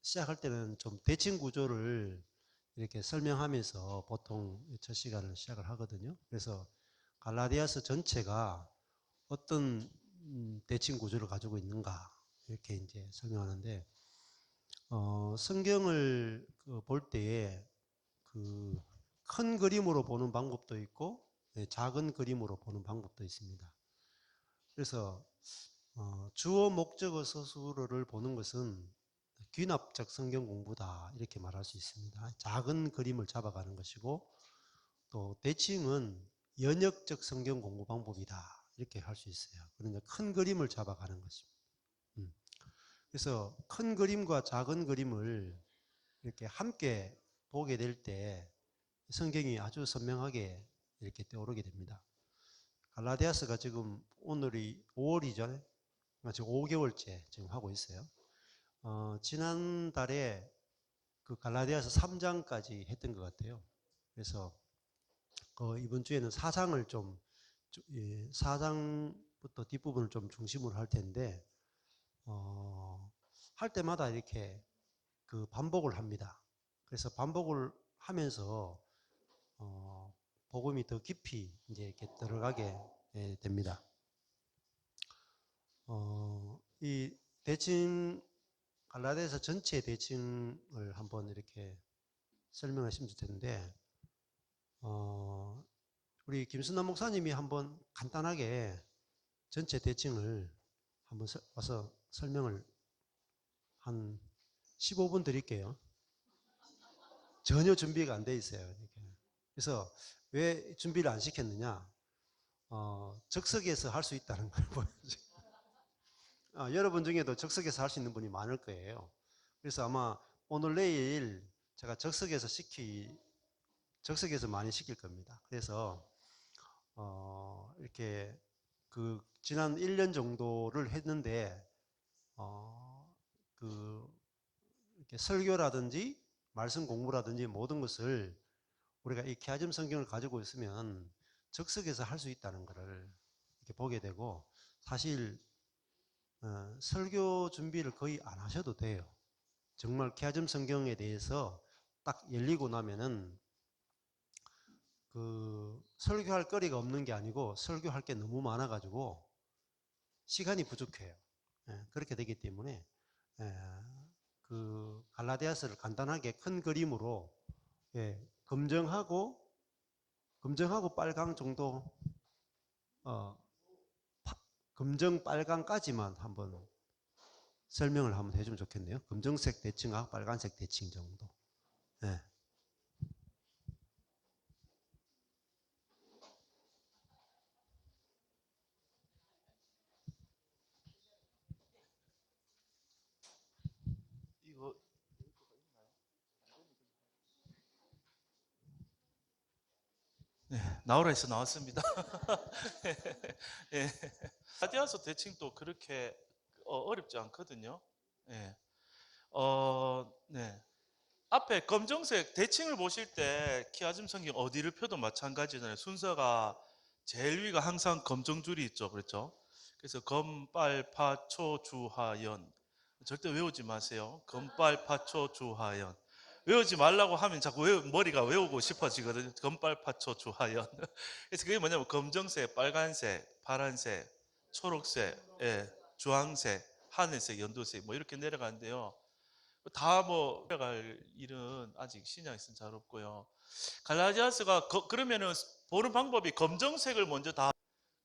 시작할 때는 좀 대칭 구조를 이렇게 설명하면서 보통 첫 시간을 시작을 하거든요. 그래서 갈라디아서 전체가 어떤 대칭 구조를 가지고 있는가 이렇게 이제 설명하는데, 성경을 볼 때에 그 큰 그림으로 보는 방법도 있고 작은 그림으로 보는 방법도 있습니다. 그래서 주어 목적어 서술어를 보는 것은 귀납적 성경 공부다 이렇게 말할 수 있습니다. 작은 그림을 잡아가는 것이고, 또 대칭은 연역적 성경 공부 방법이다 이렇게 할 수 있어요. 그러니까 큰 그림을 잡아가는 것입니다. 그래서 큰 그림과 작은 그림을 이렇게 함께 보게 될 때 성경이 아주 선명하게 이렇게 떠오르게 됩니다. 갈라디아서가 지금 오늘이 5월이죠. 지금 5개월째 지금 하고 있어요. 지난달에 그 갈라디아서 3장까지 했던 것 같아요. 그래서 이번 주에는 4장을 좀 4장부터 뒷부분을 좀 중심으로 할 텐데, 할 때마다 이렇게 그 반복을 합니다. 그래서 반복을 하면서 복음이 더 깊이 이제 이렇게 들어가게 됩니다. 이 대칭 갈라디아서 전체 대칭을 한번 이렇게 설명하시면 좋을 텐데, 우리 김순남 목사님이 한번 간단하게 전체 대칭을 한번 와서 설명을 한 15분 드릴게요. 전혀 준비가 안 돼 있어요. 그래서 왜 준비를 안 시켰느냐? 적석에서 할 수 있다는 걸 보여주죠. 여러분 중에도 적석에서 할 수 있는 분이 많을 거예요. 그래서 아마 오늘 내일 제가 적석에서 많이 시킬 겁니다. 그래서 이렇게 그 지난 1년 정도를 했는데 그 이렇게 설교라든지 말씀 공부라든지 모든 것을 우리가 이 키아즘 성경을 가지고 있으면 적석에서 할 수 있다는 것을 이렇게 보게 되고, 사실 설교 준비를 거의 안 하셔도 돼요. 정말 키아즘 성경에 대해서 딱 열리고 나면은 그 설교할 거리가 없는 게 아니고 설교할 게 너무 많아가지고 시간이 부족해요. 그렇게 되기 때문에 그 갈라디아서를 간단하게 큰 그림으로 검정하고 빨강 정도, 검정 빨강까지만 한번 설명을 한번 해주면 좋겠네요. 검정색 대칭하고 빨간색 대칭 정도. 네. 이거 네, 나오라 해서 나왔습니다. 예. 갈라디아서 대칭도 그렇게 어렵지 않거든요. 예. 네. 앞에 검정색 대칭을 보실 때 키아즘 성경 어디를 펴도 마찬가지잖아요. 순서가 제일 위가 항상 검정 줄이 있죠. 그렇죠? 그래서 검, 빨, 파, 초, 주, 하, 연. 절대 외우지 마세요. 검, 빨, 파, 초, 주, 하, 연. 외우지 말라고 하면 자꾸 머리가 외우고 싶어지거든요. 검, 빨, 파, 초, 주, 하, 연. 그래서 그게 뭐냐면 검정색, 빨간색, 파란색, 초록색, 예, 주황색, 하늘색, 연두색 뭐 이렇게 내려가는데요. 다 뭐 내려갈 일은 아직 신약에서는 잘 없고요. 갈라디아서가 그러면은 보는 방법이 검정색을 먼저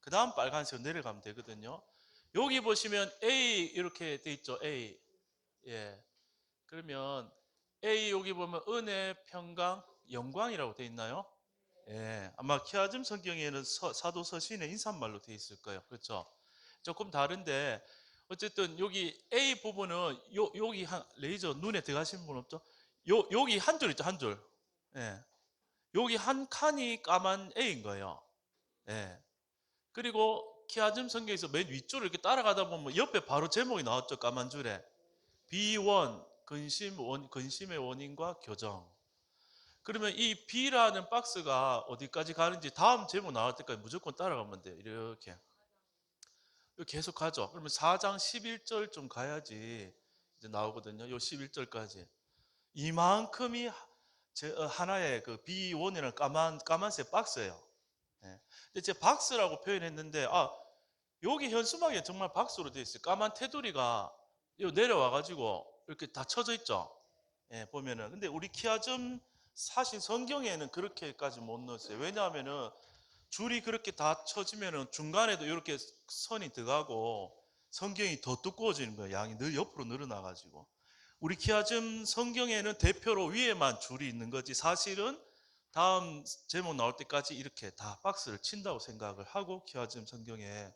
그 다음 빨간색으로 내려가면 되거든요. 여기 보시면 A 이렇게 돼 있죠. A. 예. 그러면 A 여기 보면 은혜, 평강, 영광이라고 돼 있나요? 예. 아마 키아즘 성경에는 사도 서신의 인사말로 돼 있을 거예요. 그렇죠? 조금 다른데 어쨌든 여기 A 부분은 여기 한 레이저 눈에 들어가시는 분 없죠? 여기 한 줄 있죠, 한 줄. 예. 여기 한 칸이 까만 A인 거예요. 예. 그리고 키아즘 성경에서 맨 윗줄을 이렇게 따라가다 보면 옆에 바로 제목이 나왔죠, 까만 줄에. B1 근심의 원인과 교정. 그러면 이 B라는 박스가 어디까지 가는지 다음 제목 나올 때까지 무조건 따라가면 돼요. 이렇게 계속 가죠. 그러면 4장 11절쯤 가야지 이제 나오거든요. 요 11절까지. 이만큼이 하나의 그 B1이라는 까만색 박스예요. 예. 근데 제 박스라고 표현했는데, 여기 현수막에 정말 박스로 되어 있어요. 까만 테두리가 요 내려와가지고 이렇게 다 쳐져 있죠. 예, 보면은. 근데 우리 키아즘 사실 성경에는 그렇게까지 못 넣었어요. 왜냐하면은 줄이 그렇게 다 쳐지면은 중간에도 이렇게 선이 들어가고 성경이 더 두꺼워지는 거예요. 양이 늘 옆으로 늘어나가지고. 우리 키아즘 성경에는 대표로 위에만 줄이 있는 거지, 사실은 다음 제목 나올 때까지 이렇게 다 박스를 친다고 생각을 하고 키아즘 성경에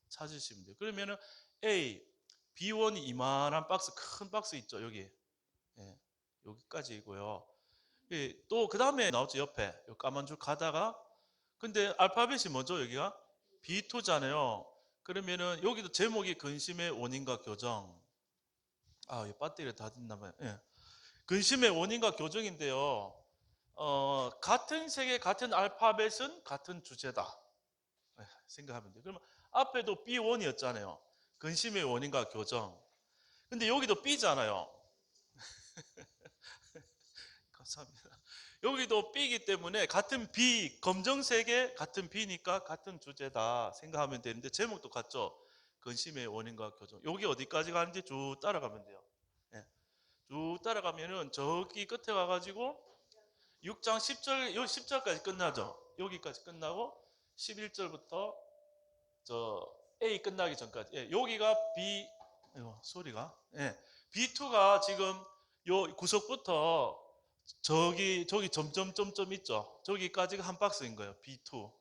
찾으시면 돼요. 그러면은 A, B1이 이만한 박스, 큰 박스 있죠, 여기. 예, 여기까지이고요. 예, 또 그 다음에 나오죠, 옆에. 요 까만 줄 가다가, 근데 알파벳이 뭐죠, 여기가? B2잖아요. 그러면은 여기도 제목이 근심의 원인과 교정. 이 배터리가 다 됐나 봐요. 예. 근심의 원인과 교정인데요. 같은 세계, 같은 알파벳은 같은 주제다. 생각하면 돼요. 그러면 앞에도 B1이었잖아요. 근심의 원인과 교정. 근데 여기도 B잖아요. 감사합니다. 여기도 B이기 때문에 같은 B, 검정색에 같은 B니까 같은 주제다 생각하면 되는데 제목도 같죠. 근심의 원인과 교정. 여기 어디까지 가는지 쭉 따라가면 돼요. 예. 쭉 따라가면은 저기 끝에 가가지고 6장 10절, 요 10절까지 끝나죠. 여기까지 끝나고 11절부터 저 A 끝나기 전까지. 예, 여기가 B, 소리가. 예, B2가 지금 요 구석부터 저기 점점점점 있죠. 저기까지가 한 박스인 거예요. B2.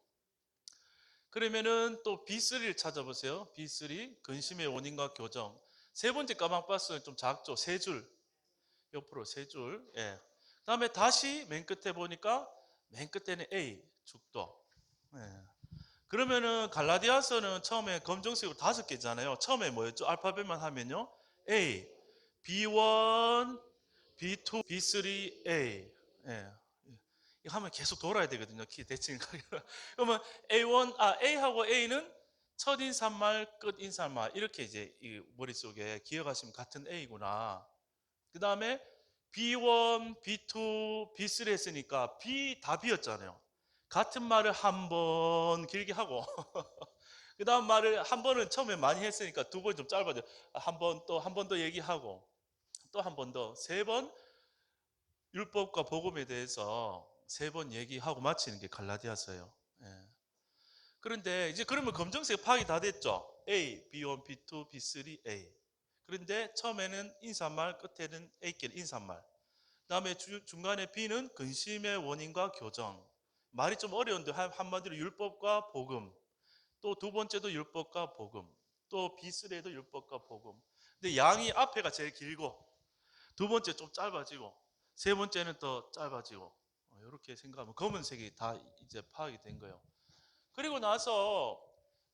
그러면은 또 B3를 찾아보세요. B3 근심의 원인과 교정. 세 번째 까만 박스는 좀 작죠. 세 줄. 옆으로 세 줄. 예. 그다음에 다시 맨 끝에 보니까 맨 끝에는 A 죽도. 예. 그러면은 갈라디아서는 처음에 검정색으로 5개잖아요. 처음에 뭐였죠? 알파벳만 하면요. A, B1, B2, B3, A. 예. 이거 하면 계속 돌아야 되거든요. 키 대칭. 그러면 A하고 A는 첫 인사말, 끝 인사말 이렇게 이제 이 머릿속에 기억하시면 같은 A구나. 그 다음에 B1, B2, B3 했으니까 B 다 B였잖아요. 같은 말을 한 번 길게 하고 그 다음 말을 한 번은 처음에 많이 했으니까 두 번 좀 짧아져. 한 번 또 한 번 더 얘기하고 또 한 번 더 세 번 율법과 복음에 대해서 세 번 얘기하고 마치는 게 갈라디아서예요. 예. 그런데 이제 그러면 검정색 파악이 다 됐죠. A, B1, B2, B3, A. 그런데 처음에는 인사말, 끝에는 A끼리 인사말. 그다음에 중간에 B는 근심의 원인과 교정. 말이 좀 어려운데 한마디로 율법과 복음. 또 두 번째도 율법과 복음. 또 B3에도 율법과 복음. 근데 양이 앞에가 제일 길고 두 번째 좀 짧아지고 세 번째는 더 짧아지고 이렇게 생각하면 검은색이 다 이제 파악이 된 거예요. 그리고 나서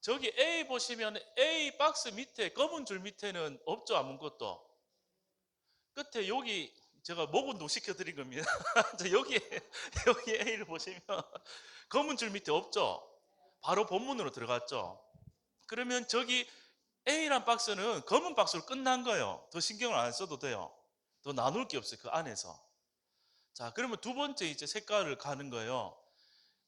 저기 A 보시면 A 박스 밑에 검은 줄 밑에는 없죠, 아무것도. 끝에 여기 제가 목 운동 시켜드린 겁니다. 여기 A를 보시면 검은 줄 밑에 없죠. 바로 본문으로 들어갔죠. 그러면 저기 A란 박스는 검은 박스로 끝난 거예요. 더 신경을 안 써도 돼요. 더 나눌 게 없어요, 그 안에서. 자, 그러면 두 번째 이제 색깔을 가는 거예요.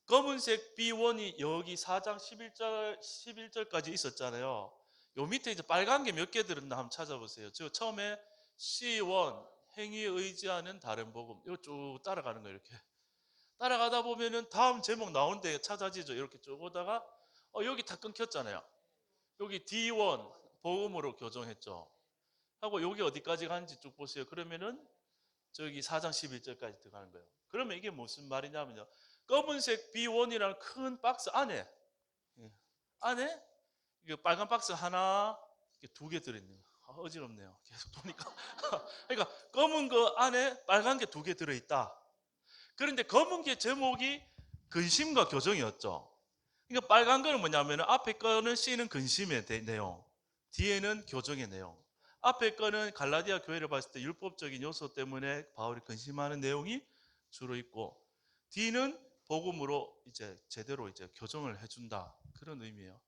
검은색 B1이 여기 4장 11절까지 있었잖아요. 요 밑에 이제 빨간 게 몇 개 들었나 한번 찾아보세요. 저 처음에 C1 행위에 의지하는 다른 복음. 이거 쭉 따라가는 거예요, 이렇게. 따라가다 보면은 다음 제목 나오는데 찾아지죠. 이렇게 쭉 오다가 여기 다 끊겼잖아요. 여기 D1 복음으로 교정했죠. 하고 여기 어디까지 가는지 쭉 보세요. 그러면은 저기 4장 11절까지 들어가는 거예요. 그러면 이게 무슨 말이냐면요. 검은색 B1이라는 큰 박스 안에 안에 이게 빨간 박스 하나, 두 개 들어있는 거예요. 어지럽네요. 계속 보니까. 그러니까 검은 거 안에 빨간 게 두 개 들어있다. 그런데 검은 게 제목이 근심과 교정이었죠. 그러니까 빨간 거는 뭐냐면 앞에 거는 C는 근심의 내용, 뒤에는 교정의 내용. 앞에 거는 갈라디아 교회를 봤을 때 율법적인 요소 때문에 바울이 근심하는 내용이 주로 있고, D는 복음으로 이제 제대로 이제 교정을 해준다, 그런 의미예요.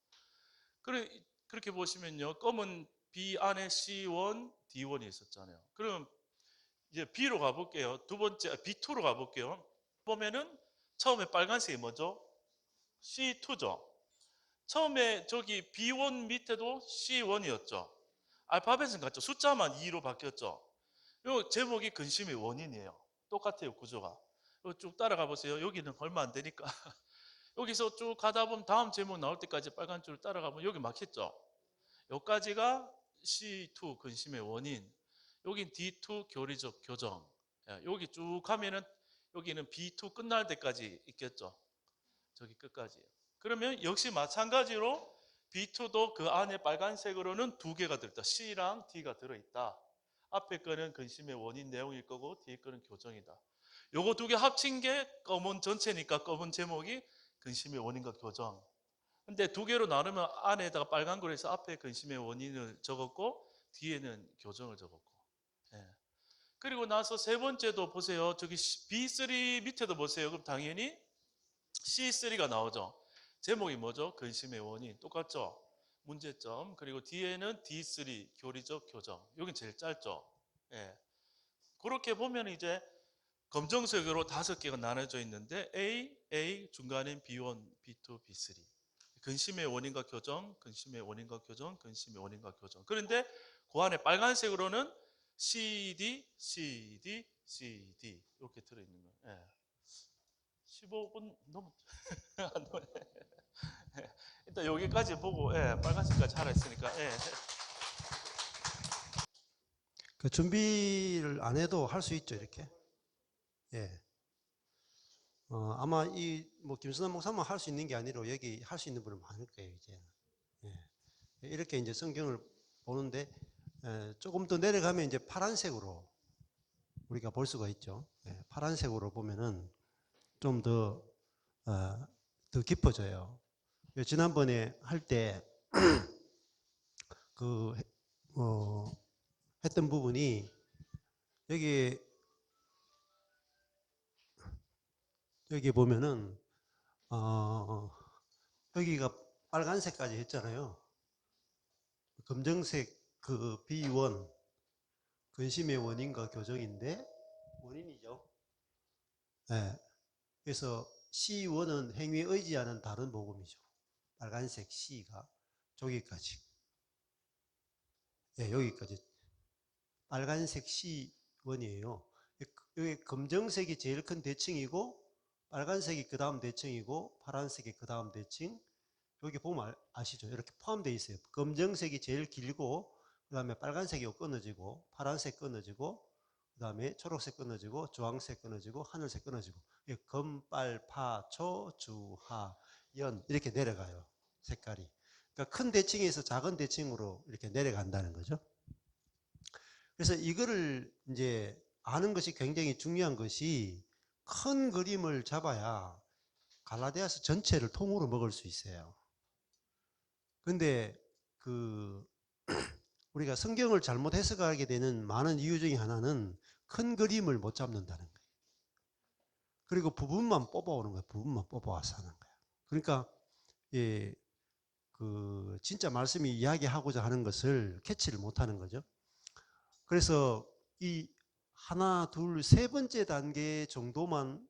그렇게 보시면요, 검은 B 안에 C1, D1이 있었잖아요. 그럼 이제 B로 가볼게요. 두 번째 B2로 가볼게요. 보면은 처음에 빨간색이 뭐죠? C2죠. 처음에 저기 B1 밑에도 C1이었죠. 알파벳은 같죠. 숫자만 2로 바뀌었죠. 요 제목이 근심의 원인이에요. 똑같아요, 구조가. 이거 쭉 따라가 보세요. 여기는 얼마 안 되니까. 여기서 쭉 가다 보면 다음 제목 나올 때까지 빨간 줄 따라가 보면 여기 막혔죠. 여기까지가 C2 근심의 원인. 여긴 D2 교리적 교정. 예, 여기 쭉 하면은 여기는 B2 끝날 때까지 있겠죠. 저기 끝까지. 그러면 역시 마찬가지로 B2도 그 안에 빨간색으로는 두 개가 들었다. C랑 D가 들어있다. 앞에 거는 근심의 원인 내용일 거고 뒤에 거는 교정이다. 요거 두 개 합친 게 검은 전체니까 검은 제목이 근심의 원인과 교정. 근데 두 개로 나누면 안에다가 빨간 거로 해서 앞에 근심의 원인을 적었고 뒤에는 교정을 적었고. 예. 그리고 나서 세 번째도 보세요. 저기 B3 밑에도 보세요. 그럼 당연히 C3가 나오죠. 제목이 뭐죠? 근심의 원인. 똑같죠? 문제점. 그리고 뒤에는 D3 교리적 교정. 여긴 제일 짧죠. 예. 그렇게 보면 이제 검정색으로 5개가 나눠져 있는데 A 중간엔 B1, B2, B3. 근심의 원인과 교정, 근심의 원인과 교정, 근심의 원인과 교정. 그런데 그 안에 빨간색으로는 CD, CD, CD 이렇게 들어있는 거예요. 예. 15분 너무 일단 여기까지 보고 빨간색까지 하라 했으니까 그 준비를 안 해도 할 수 있죠, 이렇게. 예. 아마 뭐 김선환 목사만 할 수 있는 게 아니라 여기 할 수 있는 분은 많을 거예요, 이제. 예. 이렇게 이제 성경을 보는데 조금 더 내려가면 이제 파란색으로 우리가 볼 수가 있죠. 예. 파란색으로 보면은 좀 더 깊어져요. 지난번에 할 때 그 했던 부분이 여기 보면은 여기가 빨간색까지 했잖아요. 검정색 그 B1 근심의 원인과 교정인데 원인이죠. 네. 그래서 C1은 행위에 의지하는 다른 복음이죠. 빨간색 C가 저기까지. 네, 여기까지. 빨간색 C1이에요. 여기 검정색이 제일 큰 대칭이고 빨간색이 그 다음 대칭이고 파란색이 그 다음 대칭. 여기 보면 아시죠? 이렇게 포함되어 있어요. 검정색이 제일 길고 그 다음에 빨간색이 끊어지고 파란색 끊어지고 그 다음에 초록색 끊어지고 주황색 끊어지고 하늘색 끊어지고 검, 빨, 파, 초, 주, 하, 연 이렇게 내려가요. 색깔이. 그러니까 큰 대칭에서 작은 대칭으로 이렇게 내려간다는 거죠. 그래서 이거를 이제 아는 것이 굉장히 중요한 것이 큰 그림을 잡아야 갈라디아서 전체를 통으로 먹을 수 있어요. 근데 우리가 성경을 잘못 해석하게 되는 많은 이유 중에 하나는 큰 그림을 못 잡는다는 거예요. 그리고 부분만 뽑아오는 거예요. 부분만 뽑아와서 하는 거예요. 그러니까 진짜 말씀이 이야기하고자 하는 것을 캐치를 못 하는 거죠. 그래서 이 하나, 둘, 세 번째 단계 정도만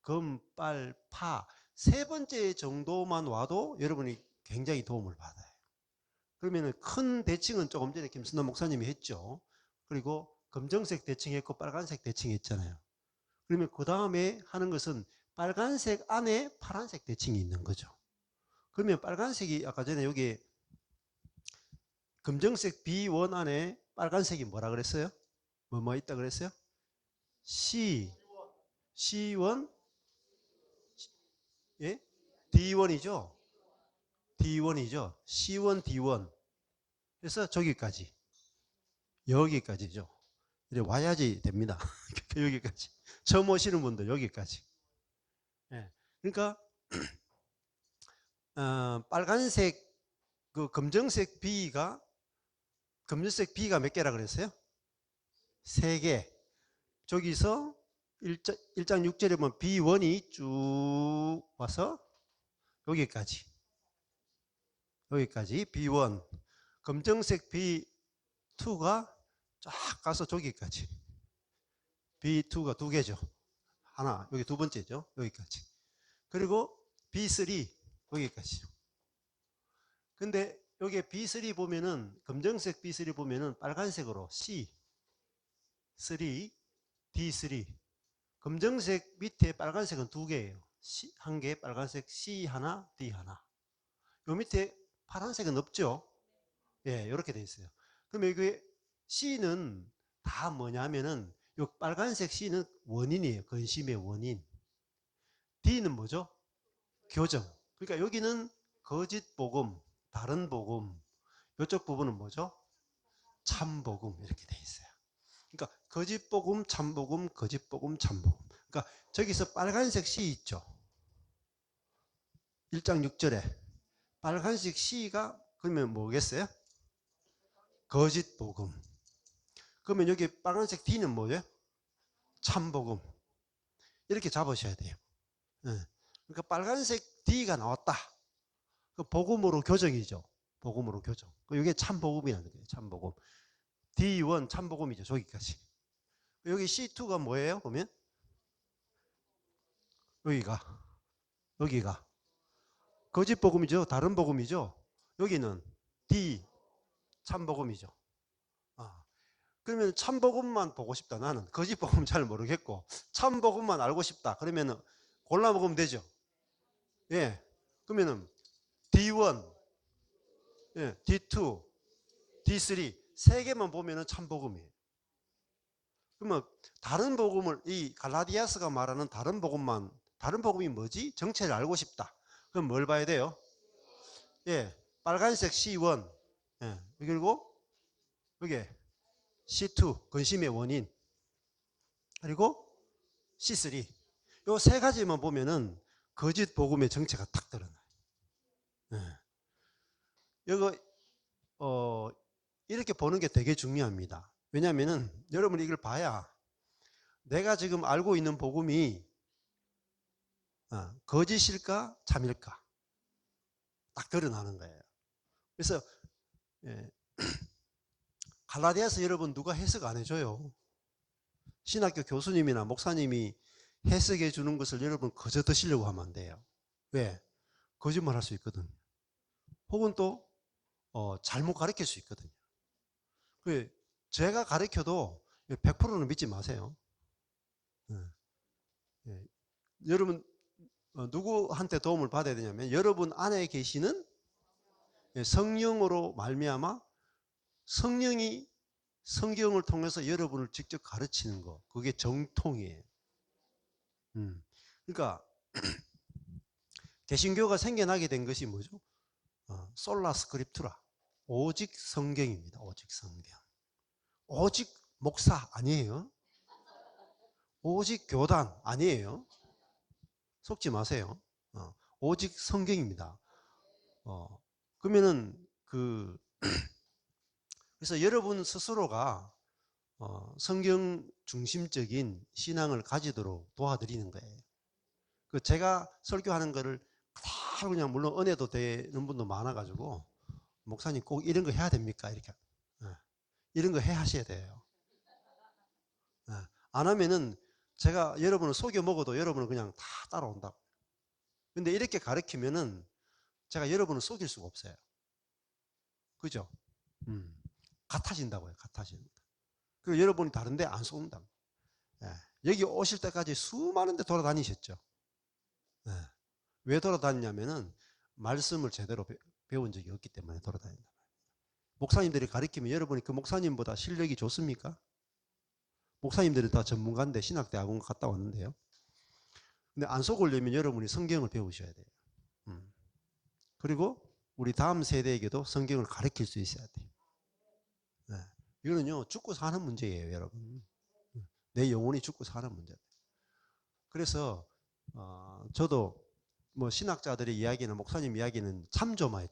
검, 빨, 파 세 번째 정도만 와도 여러분이 굉장히 도움을 받아요. 그러면 큰 대칭은 조금 전에 김순남 목사님이 했죠. 그리고 검정색 대칭했고 빨간색 대칭했잖아요. 그러면 그 다음에 하는 것은 빨간색 안에 파란색 대칭이 있는 거죠. 그러면 빨간색이 아까 전에 여기 검정색 B1 안에 빨간색이 뭐라 그랬어요? 뭐 있다 그랬어요? C1, 예? D1이죠? D1이죠? C1, D1. 그래서 저기까지. 여기까지죠. 이제 와야지 됩니다. 여기까지. 처음 오시는 분들 여기까지. 예. 그러니까 빨간색 검정색 B가 몇 개라 그랬어요? 3개. 저기서 1장 6절에 보면 B1이 쭉 와서 여기까지 B1. 검정색 B2가 쫙 가서 저기까지. B2가 두 개죠. 하나, 여기 두 번째죠. 여기까지. 그리고 B3 여기까지. 근데 여기 B3 보면은 검정색 B3 보면은 빨간색으로 C, 3, D3. 검정색 밑에 빨간색은 두 개예요. C, 한 개, 빨간색 C 하나, D 하나. 요 밑에 파란색은 없죠? 예, 이렇게 돼 있어요. 그럼 여기 C는 다 뭐냐면은 요 빨간색 C는 원인이에요. 근심의 원인. D는 뭐죠? 교정. 그러니까 여기는 거짓 복음, 다른 복음. 이쪽 부분은 뭐죠? 참 복음 이렇게 돼 있어요. 그러니까 거짓 복음, 참 복음, 거짓 복음, 참 복음. 그러니까 저기서 빨간색 C 있죠. 1장 6절에 빨간색 C가 그러면 뭐겠어요? 거짓 복음. 그러면 여기 빨간색 D는 뭐예요? 참 복음. 이렇게 잡으셔야 돼요. 그러니까 빨간색 D가 나왔다. 그 복음으로 교정이죠. 복음으로 교정. 이게 참 복음이라는 거예요. 참 복음. D1 참 복음이죠. 저기까지. 여기 C2가 뭐예요? 보면 여기가 거짓 복음이죠. 다른 복음이죠. 여기는 D 참 복음이죠. 아, 그러면 참 복음만 보고 싶다. 나는 거짓 복음 잘 모르겠고 참 복음만 알고 싶다. 그러면은 골라 먹으면 되죠. 예. 그러면은 D1, 예, D2, D3 세 개만 보면은 참 복음이에요. 그러면 다른 복음을 이 갈라디아스가 말하는 다른 복음이 뭐지? 정체를 알고 싶다. 그럼 뭘 봐야 돼요? 예, 빨간색 C1, 예, 그리고 여기 C2 근심의 원인, 그리고 C3 요 세 가지만 보면은 거짓 복음의 정체가 탁 드러나요. 예. 이거 이렇게 보는 게 되게 중요합니다. 왜냐하면은 여러분이 이걸 봐야 내가 지금 알고 있는 복음이 거짓일까 참일까 딱 드러나는 거예요. 그래서 예, 갈라디아서 여러분 누가 해석 안 해줘요. 신학교 교수님이나 목사님이 해석해 주는 것을 여러분 거저 드시려고 하면 안 돼요. 왜? 거짓말 할 수 있거든. 혹은 또 잘못 가르칠 수 있거든요. 제가 가르쳐도 100%는 믿지 마세요. 예, 예. 여러분 누구한테 도움을 받아야 되냐면 여러분 안에 계시는 성령으로 말미암아 성령이 성경을 통해서 여러분을 직접 가르치는 거 그게 정통이에요. 그러니까 개신교가 생겨나게 된 것이 뭐죠? 솔라 스크립투라 오직 성경입니다. 오직 성경. 오직 목사 아니에요. 오직 교단 아니에요. 속지 마세요. 오직 성경입니다. 그러면은 그래서 여러분 스스로가 성경 중심적인 신앙을 가지도록 도와드리는 거예요. 제가 설교하는 거를 그대로 그냥 물론 은혜도 되는 분도 많아가지고 목사님 꼭 이런 거 해야 됩니까? 이렇게 이런 거 해 하셔야 돼요. 안 하면은 제가 여러분을 속여 먹어도 여러분은 그냥 다 따라온다고. 근데 이렇게 가르치면은 제가 여러분을 속일 수가 없어요. 그죠? 같아진다고요. 같아진다. 그리고 여러분이 다른데 안 속는다. 여기 오실 때까지 수많은 데 돌아다니셨죠. 왜 돌아다니냐면은 말씀을 제대로 배운 적이 없기 때문에 돌아다닌다. 목사님들이 가르치면 여러분이 그 목사님보다 실력이 좋습니까? 목사님들이 다 전문가인데 신학대학원 갔다 왔는데요. 근데 안 속으려면 여러분이 성경을 배우셔야 돼요. 그리고 우리 다음 세대에게도 성경을 가르칠 수 있어야 돼요. 이거는요 죽고 사는 문제예요, 여러분. 내 영혼이 죽고 사는 문제. 그래서 저도 뭐 신학자들의 이야기는 목사님 이야기는 참조마요,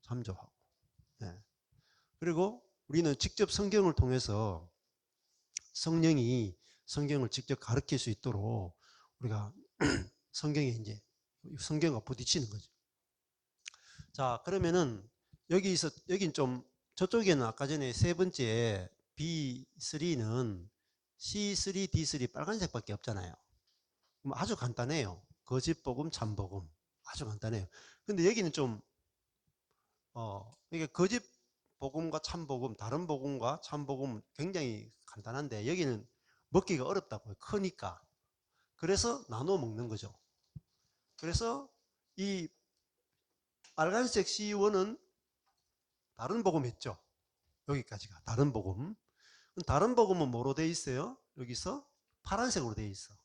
참조하고. 그리고 우리는 직접 성경을 통해서 성령이 성경을 직접 가르칠 수 있도록 우리가 성경에 이제 성경과 부딪히는 거죠. 자, 그러면은 여긴 좀, 저쪽에는 아까 전에 세 번째 B3는 C3, D3 빨간색밖에 없잖아요. 그럼 아주 간단해요. 거짓복음, 참복음. 아주 간단해요. 근데 여기는 좀, 이게 거짓복음과 참복음, 다른 복음과 참복음은 굉장히 간단한데 여기는 먹기가 어렵다고요. 크니까. 그래서 나눠 먹는 거죠. 그래서 이 빨간색 C1은 다른 복음 했죠. 여기까지가 다른 복음. 다른 복음은 뭐로 돼 있어요? 여기서 파란색으로 돼 있어.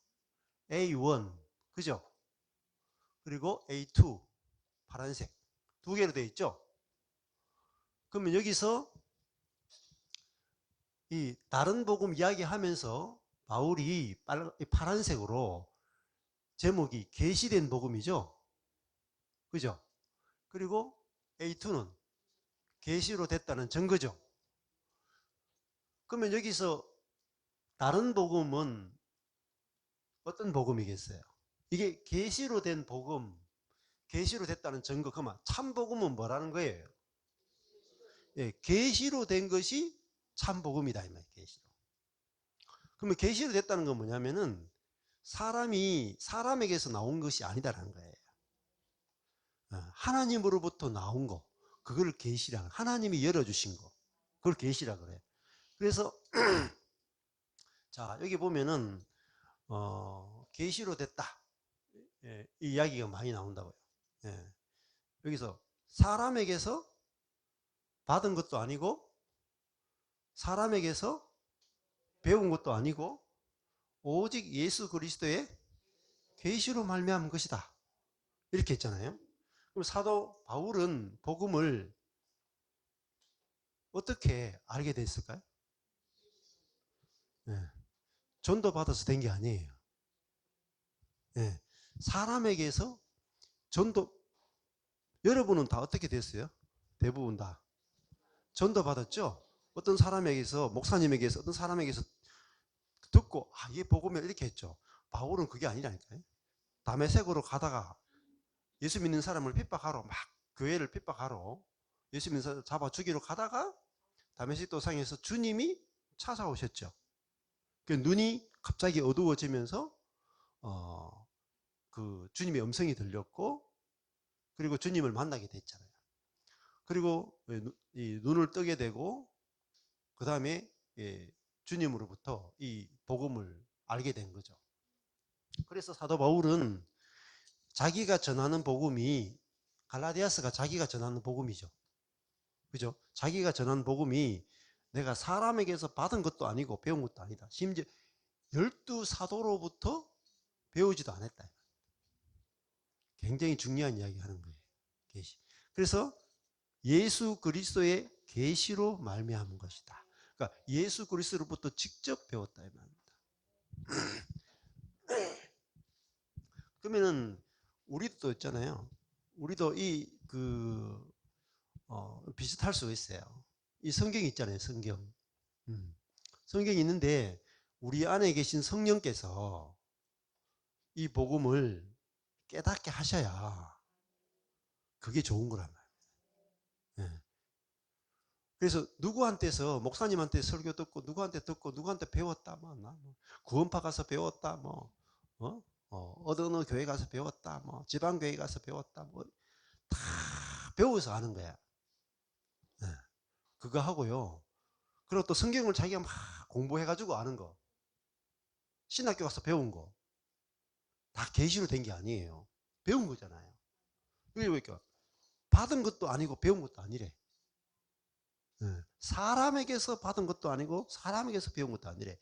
A1 그죠? 그리고 A2 파란색 두 개로 돼 있죠. 그러면 여기서 이 다른 복음 이야기하면서 바울이 파란색으로 제목이 계시된 복음이죠. 그죠? 그리고 A2는 계시로 됐다는 증거죠. 그러면 여기서 다른 복음은 어떤 복음이겠어요? 이게 계시로 된 복음, 계시로 됐다는 증거. 그만 참 복음은 뭐라는 거예요? 예, 계시로 된 것이 참 복음이다 이 말이에요. 계시로. 그러면 계시로 됐다는 건 뭐냐면은 사람에게서 나온 것이 아니다라는 거예요. 하나님으로부터 나온 거, 그걸 계시라. 하나님이 열어주신 거, 그걸 계시라 그래요. 그래서 자 여기 보면은 계시로 됐다. 예, 이 이야기가 많이 나온다고요. 예, 여기서 사람에게서 받은 것도 아니고 사람에게서 배운 것도 아니고 오직 예수 그리스도의 계시로 말미암은 것이다. 이렇게 했잖아요. 그럼 사도 바울은 복음을 어떻게 알게 됐을까요? 예, 전도 받아서 된 게 아니에요. 예, 사람에게서 전도, 여러분은 다 어떻게 됐어요? 대부분 다 전도 받았죠? 어떤 사람에게서, 목사님에게서, 어떤 사람에게서 듣고 이게 복음이야 이렇게 했죠. 바울은 그게 아니라니까요. 다메섹으로 가다가 예수 믿는 사람을 핍박하러 막 교회를 핍박하러 예수 믿는 사람을 잡아 죽이러 가다가 다메섹 도상에서 주님이 찾아오셨죠. 그 눈이 갑자기 어두워지면서 그 주님의 음성이 들렸고 그리고 주님을 만나게 됐잖아요. 그리고 이 눈을 뜨게 되고 그 다음에 주님으로부터 이 복음을 알게 된 거죠. 그래서 사도 바울은 자기가 전하는 복음이 갈라디아서가 자기가 전하는 복음이죠. 그죠? 자기가 전하는 복음이 내가 사람에게서 받은 것도 아니고 배운 것도 아니다. 심지어 12사도로부터 배우지도 않았다. 굉장히 중요한 이야기 하는 거예요. 계시. 그래서 예수 그리스도의 계시로 말미암은 것이다. 그러니까 예수 그리스도로부터 직접 배웠다 이 말입니다. 그러면은 우리도 있잖아요. 우리도 비슷할 수 있어요. 이 성경이 있잖아요. 성경. 성경이 있는데 우리 안에 계신 성령께서 이 복음을 깨닫게 하셔야 그게 좋은 거란 말이에요. 예. 그래서 누구한테서 목사님한테 설교 듣고 누구한테 듣고 누구한테 배웠다 뭐 구원파 가서 배웠다 뭐 어느 교회 가서 배웠다 뭐 지방 교회 가서 배웠다 뭐 다 배워서 아는 거야. 네. 그거 하고요. 그리고 또 성경을 자기가 막 공부해가지고 아는 거, 신학교 가서 배운 거 다 계시로 된 게 아니에요. 배운 거잖아요. 그러니까 받은 것도 아니고 배운 것도 아니래. 사람에게서 받은 것도 아니고 사람에게서 배운 것도 아니래.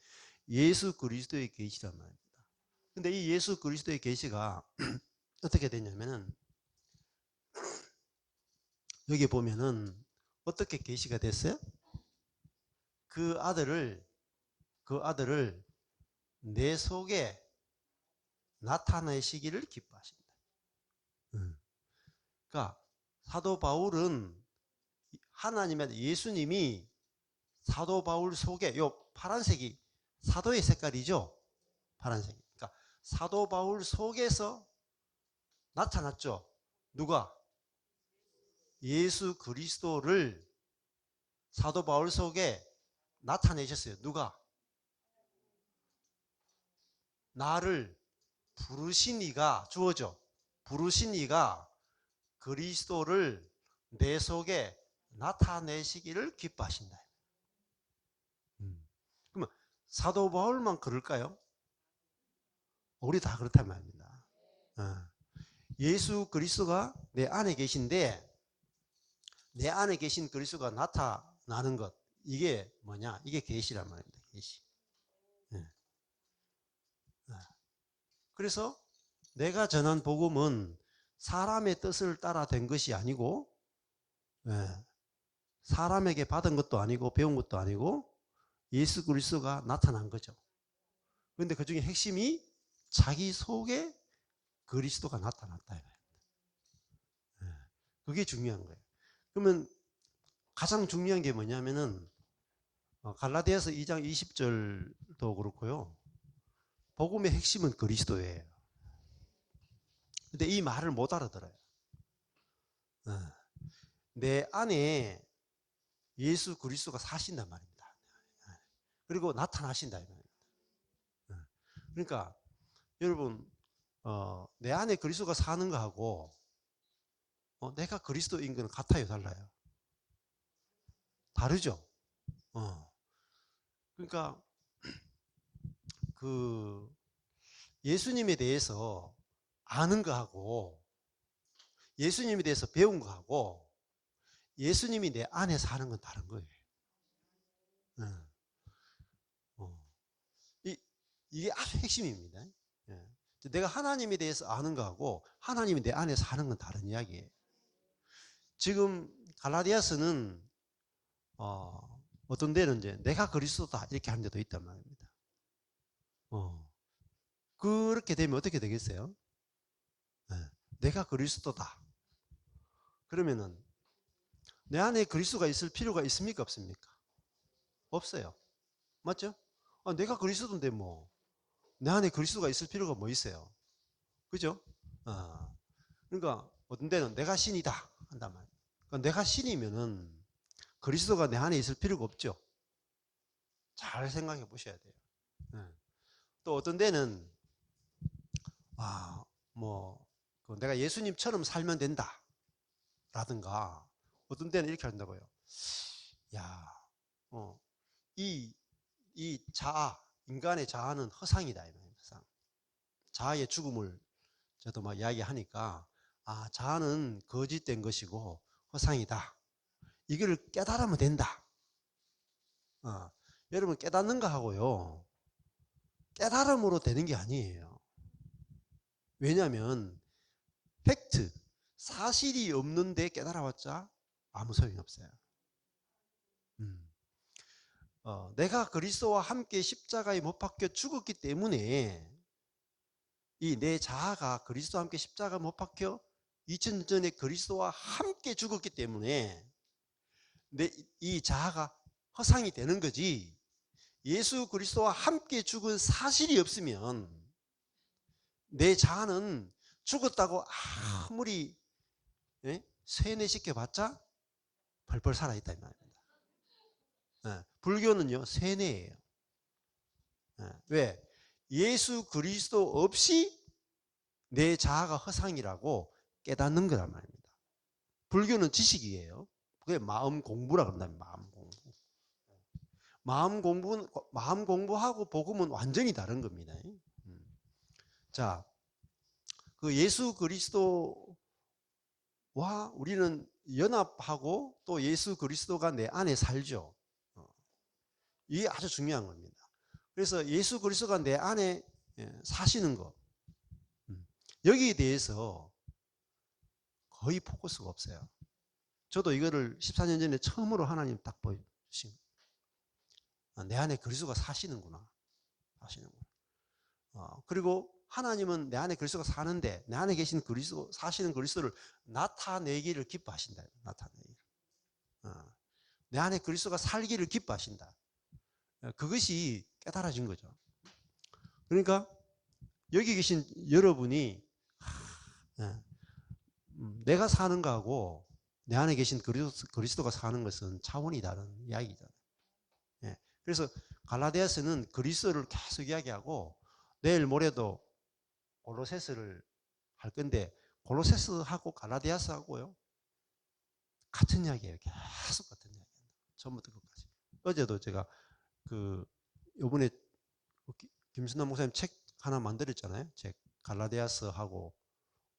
예수 그리스도의 계시란 말입니다. 근데 이 예수 그리스도의 계시가 어떻게 되냐면은 여기 보면은 어떻게 계시가 됐어요? 그 아들을 내 속에 나타내시기를 기뻐하신다. 그러니까 사도 바울은 하나님의 예수님이 사도 바울 속에 요 파란색이 사도의 색깔이죠. 파란색. 그러니까 사도 바울 속에서 나타났죠. 누가? 예수 그리스도를 사도 바울 속에 나타내셨어요. 누가? 나를 부르신 이가, 주어져. 부르신 이가 그리스도를 내 속에 나타내시기를 기뻐하신다. 그러면 사도 바울만 그럴까요? 우리 다 그렇단 말입니다. 예수 그리스도가 내 안에 계신데 내 안에 계신 그리스도가 나타나는 것, 이게 뭐냐? 이게 계시란 말입니다. 계시. 그래서 내가 전한 복음은 사람의 뜻을 따라 된 것이 아니고 사람에게 받은 것도 아니고 배운 것도 아니고 예수 그리스도가 나타난 거죠. 그런데 그 중에 핵심이 자기 속에 그리스도가 나타났다. 그게 중요한 거예요. 그러면 가장 중요한 게 뭐냐면은 갈라디아서 2장 20절도 그렇고요. 복음의 핵심은 그리스도예요. 근데 이 말을 못 알아들어요. 내 안에 예수 그리스도가 사신단 말입니다. 그리고 나타나신다 이 말입니다. 그러니까 여러분 내 안에 그리스도가 사는 거하고 내가 그리스도인 건 같아요, 달라요? 다르죠. 그러니까 그 예수님에 대해서 아는 거하고 예수님에 대해서 배운 거하고 예수님이 내 안에 사는 건 다른 거예요. 이게 아주 핵심입니다. 내가 하나님에 대해서 아는 거하고 하나님이 내 안에 사는 건 다른 이야기예요. 지금 갈라디아서는 어떤 데는 이제 내가 그리스도다 이렇게 하는 데도 있단 말입니다. 그렇게 되면 어떻게 되겠어요? 내가 그리스도다. 그러면은 내 안에 그리스도가 있을 필요가 있습니까? 없습니까? 없어요. 맞죠? 내가 그리스도인데 뭐 내 안에 그리스도가 있을 필요가 뭐 있어요? 그죠? 그러니까 어떤 데는 내가 신이다 한단 말이에요. 그러니까 내가 신이면은 그리스도가 내 안에 있을 필요가 없죠. 잘 생각해 보셔야 돼요. 또 어떤 데는 내가 예수님처럼 살면 된다 라든가 어떤 데는 이렇게 한다고요. 야, 이 자아, 인간의 자아는 허상이다. 허상. 자아의 죽음을 저도 막 이야기하니까 자아는 거짓된 것이고 허상이다. 이걸 깨달으면 된다. 여러분 깨닫는 거 하고요. 깨달음으로 되는 게 아니에요. 왜냐하면 팩트, 사실이 없는데 깨달아봤자 아무 소용이 없어요. 내가 그리스도와 함께 십자가에 못 박혀 죽었기 때문에 이 내 자아가 그리스도와 함께 십자가에 못 박혀 2000년 전에 그리스도와 함께 죽었기 때문에 이 자아가 허상이 되는 거지. 예수 그리스도와 함께 죽은 사실이 없으면 내 자아는 죽었다고 아무리 세뇌시켜봤자 벌벌 살아있다 이 말입니다. 불교는요 세뇌예요. 왜? 예수 그리스도 없이 내 자아가 허상이라고 깨닫는 거란 말입니다. 불교는 지식이에요. 그게 마음 공부라 그런다. 마음 공부하고 복음은 완전히 다른 겁니다. 자, 그 예수 그리스도와 우리는 연합하고 또 예수 그리스도가 내 안에 살죠. 이게 아주 중요한 겁니다. 그래서 예수 그리스도가 내 안에 사시는 것, 여기에 대해서 거의 포커스가 없어요. 저도 이거를 14년 전에 처음으로 하나님 딱 보여주신 내 안에 그리스도가 사시는구나. 그리고 하나님은 내 안에 그리스도가 사는데 내 안에 계신 그리스도, 사시는 그리스도를 나타내기를 기뻐하신다. 나타내기를. 내 안에 그리스도가 살기를 기뻐하신다. 그것이 깨달아진 거죠. 그러니까 여기 계신 여러분이 내가 사는 거하고 내 안에 계신 그리스도가 사는 것은 차원이 다른 이야기잖아요. 예. 그래서 갈라디아서는 그리스도를 계속 이야기하고 내일 모레도 골로새서를 할 건데 골로새서하고 갈라디아서하고요 같은 이야기예요. 계속 같은 이야기예요. 처음부터 끝까지. 어제도 제가 그 요번에 김순남 목사님 책 하나 만들었잖아요. 책 갈라디아서하고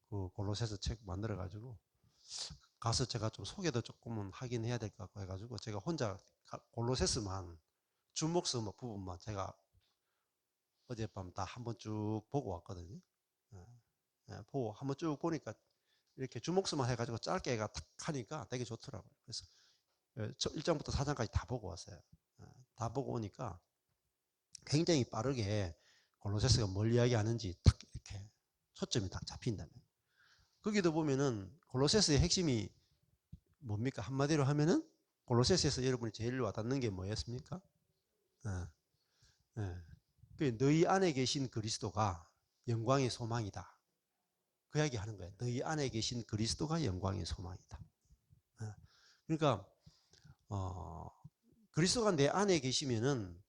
그 골로새서 책 만들어 가지고 가서 제가 좀 소개도 조금은 하긴 해야 될 것 같고 해가지고 제가 혼자 골로새서만 주목서 뭐 부분만 제가 어젯밤 다 한번 쭉 보고 왔거든요. 보고 한번 쭉 보니까 이렇게 주목서만 해가지고 짧게 탁 하니까 되게 좋더라고요. 그래서 1장부터 4장까지 다 보고 왔어요. 다 보고 오니까 굉장히 빠르게 골로새서가 뭘 이야기하는지 딱 이렇게 초점이 딱 잡힌다면 거기도 보면은 골로새서의 핵심이 뭡니까? 한마디로 하면은 골로새서에서 여러분이 제일 와닿는 게 뭐였습니까? 그 너희 안에 계신 그리스도가 영광의 소망이다. 그 이야기 하는 거예요. 너희 안에 계신 그리스도가 영광의 소망이다. 그러니까 그리스도가 내 안에 계시면은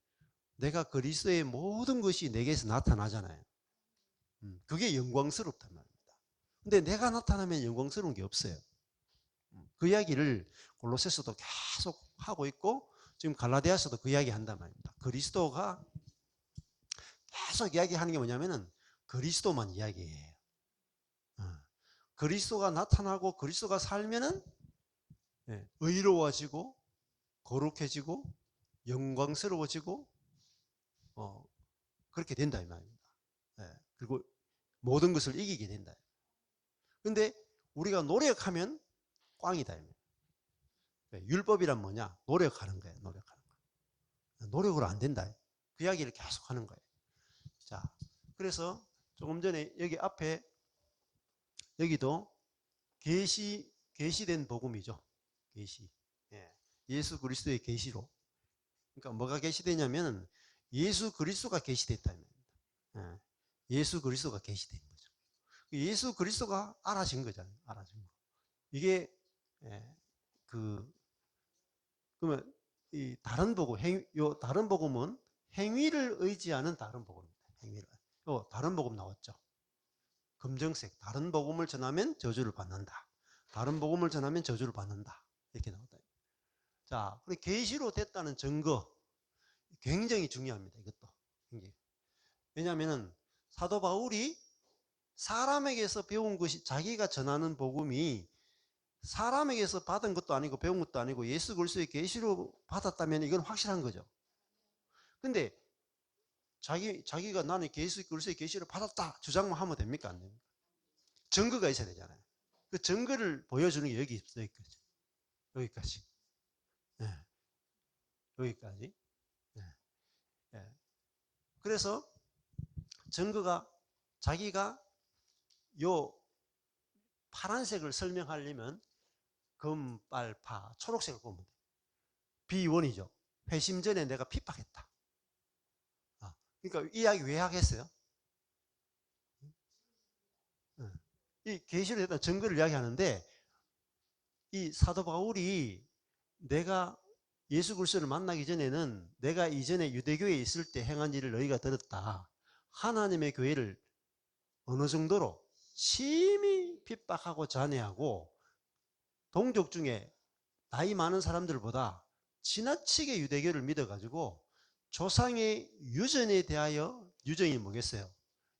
내가 그리스도의 모든 것이 내게서 나타나잖아요. 그게 영광스럽단 말입니다. 근데 내가 나타나면 영광스러운 게 없어요. 그 이야기를 골로새서도 계속 하고 있고 지금 갈라디아서도 그 이야기 한단 말입니다. 그리스도가 계속 이야기하는 게 뭐냐면은 그리스도만 이야기해요. 그리스도가 나타나고 그리스도가 살면은 의로워지고 거룩해지고 영광스러워지고 그렇게 된다 이 말입니다. 그리고 모든 것을 이기게 된다. 근데 우리가 노력하면 꽝이다. 율법이란 뭐냐? 노력하는 거예요. 노력하는 거. 노력으로 안 된다. 그 이야기를 계속 하는 거예요. 자, 그래서 조금 전에 여기 앞에 여기도 계시된 복음이죠. 계시. 예수 그리스도의 계시로. 그러니까 뭐가 계시되냐면 예수 그리스도가 계시됐다. 예수 그리스도가 계시된 거죠. 예수 그리스도가 알아진 거잖아요. 알아진 거. 이게 그러면 이 다른 복음, 요 다른 복음은 행위를 의지하는 다른 복음입니다. 행위를. 요 다른 복음 나왔죠. 검정색. 다른 복음을 전하면 저주를 받는다. 다른 복음을 전하면 저주를 받는다. 이렇게 나왔다. 자, 그리고 계시로 됐다는 증거 굉장히 중요합니다. 이것도 굉장히. 왜냐하면 사도 바울이 사람에게서 배운 것이 자기가 전하는 복음이 사람에게서 받은 것도 아니고 배운 것도 아니고 예수 그리스도의 계시로 받았다면 이건 확실한 거죠. 근데 자기가 나는 예수 그리스도의 계시를 받았다 주장만 하면 됩니까? 안 됩니까? 증거가 있어야 되잖아요. 그 증거를 보여주는 게 여기 있어요. 여기까지. 네. 여기까지. 네. 네. 그래서 증거가 자기가 요 파란색을 설명하려면 금, 빨, 파, 초록색을 보면 돼. 비원이죠. 회심 전에 내가 핍박했다. 그러니까 이 이야기 왜 하겠어요? 이 계시로 했던 증거를 이야기하는데 이 사도 바울이 내가 예수 그리스도를 만나기 전에는 내가 이전에 유대교에 있을 때 행한 일을 너희가 들었다. 하나님의 교회를 어느 정도로 심히 핍박하고 잔해하고 동족 중에 나이 많은 사람들보다 지나치게 유대교를 믿어가지고 조상의 유전에 대하여 유전이 뭐겠어요?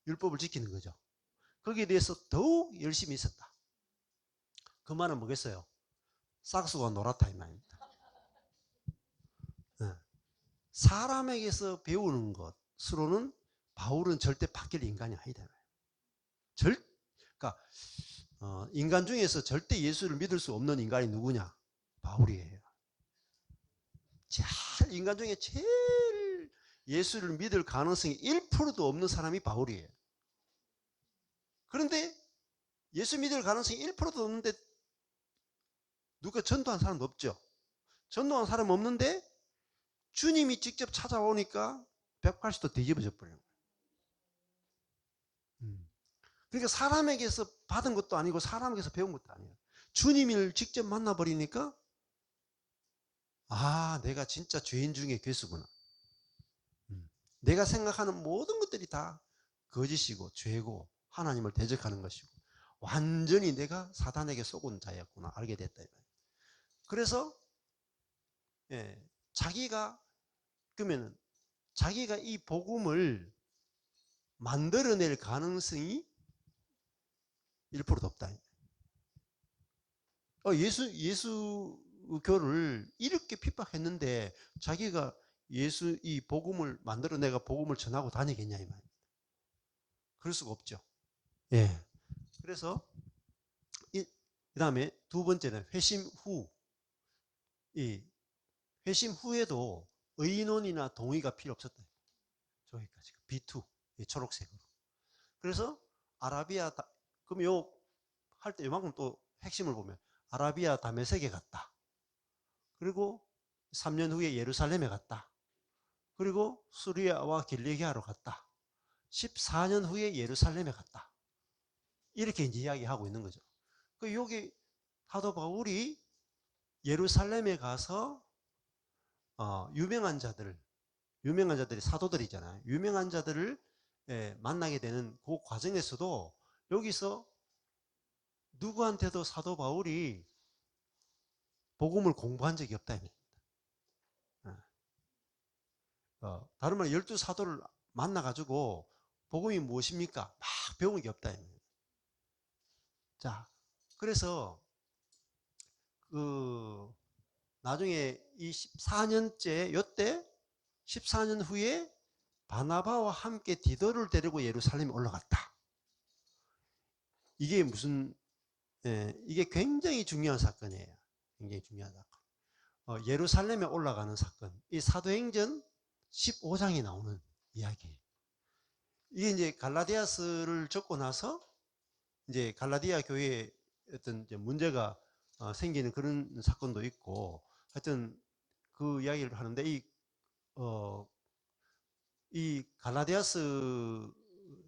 율법을 지키는 거죠. 거기에 대해서 더욱 열심히 있었다. 그 말은 뭐겠어요? 싹수가 놀았다 이 말입니다. 사람에게서 배우는 것으로는 바울은 절대 바뀔 인간이 아니다. 그러니까 인간 중에서 절대 예수를 믿을 수 없는 인간이 누구냐? 바울이에요. 인간 중에 제일 예수를 믿을 가능성이 1%도 없는 사람이 바울이에요. 그런데 예수 믿을 가능성이 1%도 없는데 누가 전도한 사람도 없죠. 전도한 사람 없는데 주님이 직접 찾아오니까 180도 뒤집어져 버려요. 그러니까 사람에게서 받은 것도 아니고 사람에게서 배운 것도 아니에요. 주님을 직접 만나버리니까 아, 내가 진짜 죄인 중에 괴수구나. 내가 생각하는 모든 것들이 다 거짓이고 죄고 하나님을 대적하는 것이고 완전히 내가 사단에게 속은 자였구나 알게 됐다. 그래서 자기가 그러면 자기가 이 복음을 만들어낼 가능성이 1%도 없다. 예수교를 이렇게 핍박했는데 자기가 이 복음을 만들어 내가 복음을 전하고 다니겠냐 이 말이에요. 그럴 수가 없죠. 예. 그래서 그다음에 두 번째는 회심 후. 이 회심 후에도 의논이나 동의가 필요 없었다. 저기까지 B2 초록색으로. 그래서 아라비아 그럼 요 할 때 요만큼 또 핵심을 보면 아라비아 다메섹에 갔다. 그리고 3년 후에 예루살렘에 갔다. 그리고 수리아와 길리기아로 갔다. 14년 후에 예루살렘에 갔다. 이렇게 이제 이야기하고 있는 거죠. 그 여기 사도 바울이 예루살렘에 가서 유명한 자들이 사도들이잖아요. 유명한 자들을 만나게 되는 그 과정에서도 여기서 누구한테도 사도 바울이 복음을 공부한 적이 없다. 다른 말로 12사도를 만나가지고 복음이 무엇입니까? 막 배운 게 없다. 자, 그래서 나중에 이 14년째 요때 14년 후에 바나바와 함께 디도를 데리고 예루살렘에 올라갔다. 이게 이게 굉장히 중요한 사건이에요. 굉장히 중요한 사건. 예루살렘에 올라가는 사건. 이 사도행전 15장에 나오는 이야기. 이게 이제 갈라디아서를 적고 나서 이제 갈라디아 교회에 어떤 이제 문제가 생기는 그런 사건도 있고 하여튼 그 이야기를 하는데 이 갈라디아서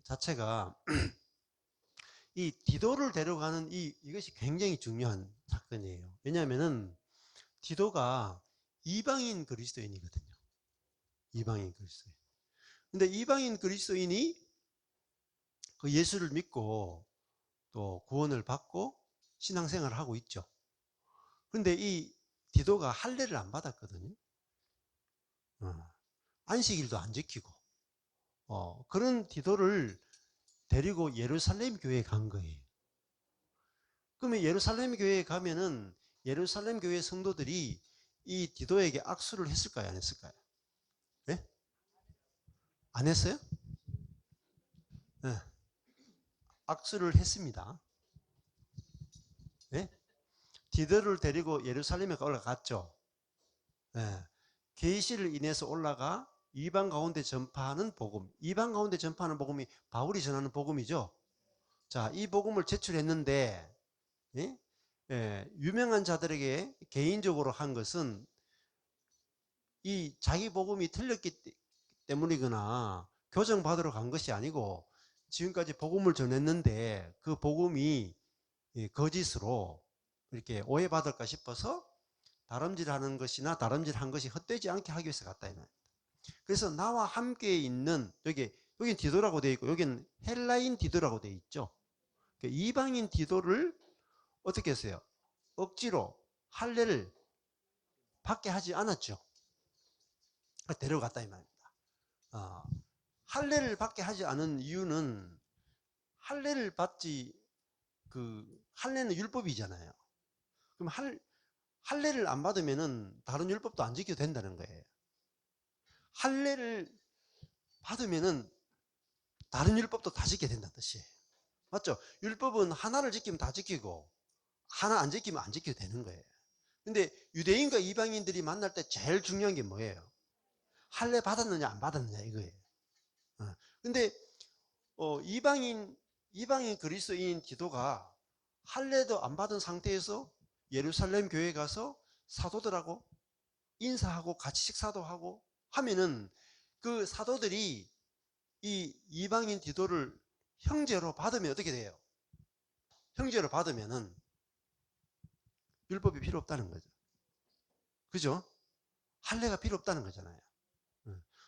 자체가 이 디도를 데려가는 이것이 굉장히 중요한 사건이에요. 왜냐하면은 디도가 이방인 그리스도인이거든요. 이방인 그리스도인. 근데 이방인 그리스도인이 그 예수를 믿고 또 구원을 받고 신앙생활을 하고 있죠. 근데 이 디도가 할례를 안 받았거든요. 안식일도 안 지키고 그런 디도를 데리고 예루살렘 교회에 간 거예요. 그러면 예루살렘 교회에 가면은 예루살렘 교회 성도들이 이 디도에게 악수를 했을까요? 안 했을까요? 네? 안 했어요? 네. 악수를 했습니다. 네? 디도를 데리고 예루살렘에 올라갔죠. 네. 계시를 인해서 올라가 이방 가운데 전파하는 복음. 이방 가운데 전파하는 복음이 바울이 전하는 복음이죠. 자, 이 복음을 제출했는데 유명한 자들에게 개인적으로 한 것은 이 자기 복음이 틀렸기 때문이거나 교정받으러 간 것이 아니고 지금까지 복음을 전했는데 그 복음이 거짓으로 이렇게 오해받을까 싶어서 다름질하는 것이나 다름질한 것이 헛되지 않게 하기 위해서 갔다. 그래서 나와 함께 있는 여긴 디도라고 되어 있고 여기는 헬라인 디도라고 되어 있죠. 이방인 디도를 어떻게 했어요? 억지로 할례를 받게 하지 않았죠. 데려갔다 이 말입니다. 할례를 받게 하지 않은 이유는 할례를 받지 할례는 율법이잖아요. 그럼 할례를 안 받으면은 다른 율법도 안 지켜도 된다는 거예요. 할례를 받으면은 다른 율법도 다 지켜야 된다는 뜻이에요. 맞죠? 율법은 하나를 지키면 다 지키고 하나 안 지키면 안 지켜도 되는 거예요. 근데 유대인과 이방인들이 만날 때 제일 중요한 게 뭐예요? 할례 받았느냐 안 받았느냐 이거예요. 근데 이방인 그리스도인 기도가 할례도 안 받은 상태에서 예루살렘 교회에 가서 사도들하고 인사하고 같이 식사도 하고 하면은 그 사도들이 이 이방인 기도를 형제로 받으면 어떻게 돼요? 형제로 받으면은 율법이 필요 없다는 거죠. 그죠? 할례가 필요 없다는 거잖아요.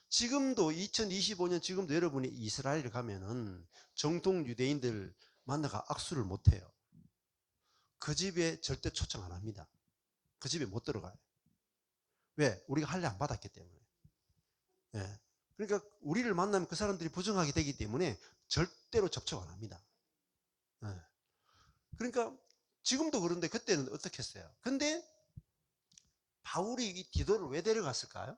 지금도 2025년 지금도 여러분이 이스라엘 가면은 정통 유대인들 만나가 악수를 못 해요. 그 집에 절대 초청 안 합니다. 그 집에 못 들어가요. 왜? 우리가 할례 안 받았기 때문에. 예. 그러니까 우리를 만나면 그 사람들이 부정하게 되기 때문에 절대로 접촉 안 합니다. 예. 그러니까 지금도 그런데 그때는 어떻게 했어요? 근데 바울이 이 디도를 왜 데려갔을까요?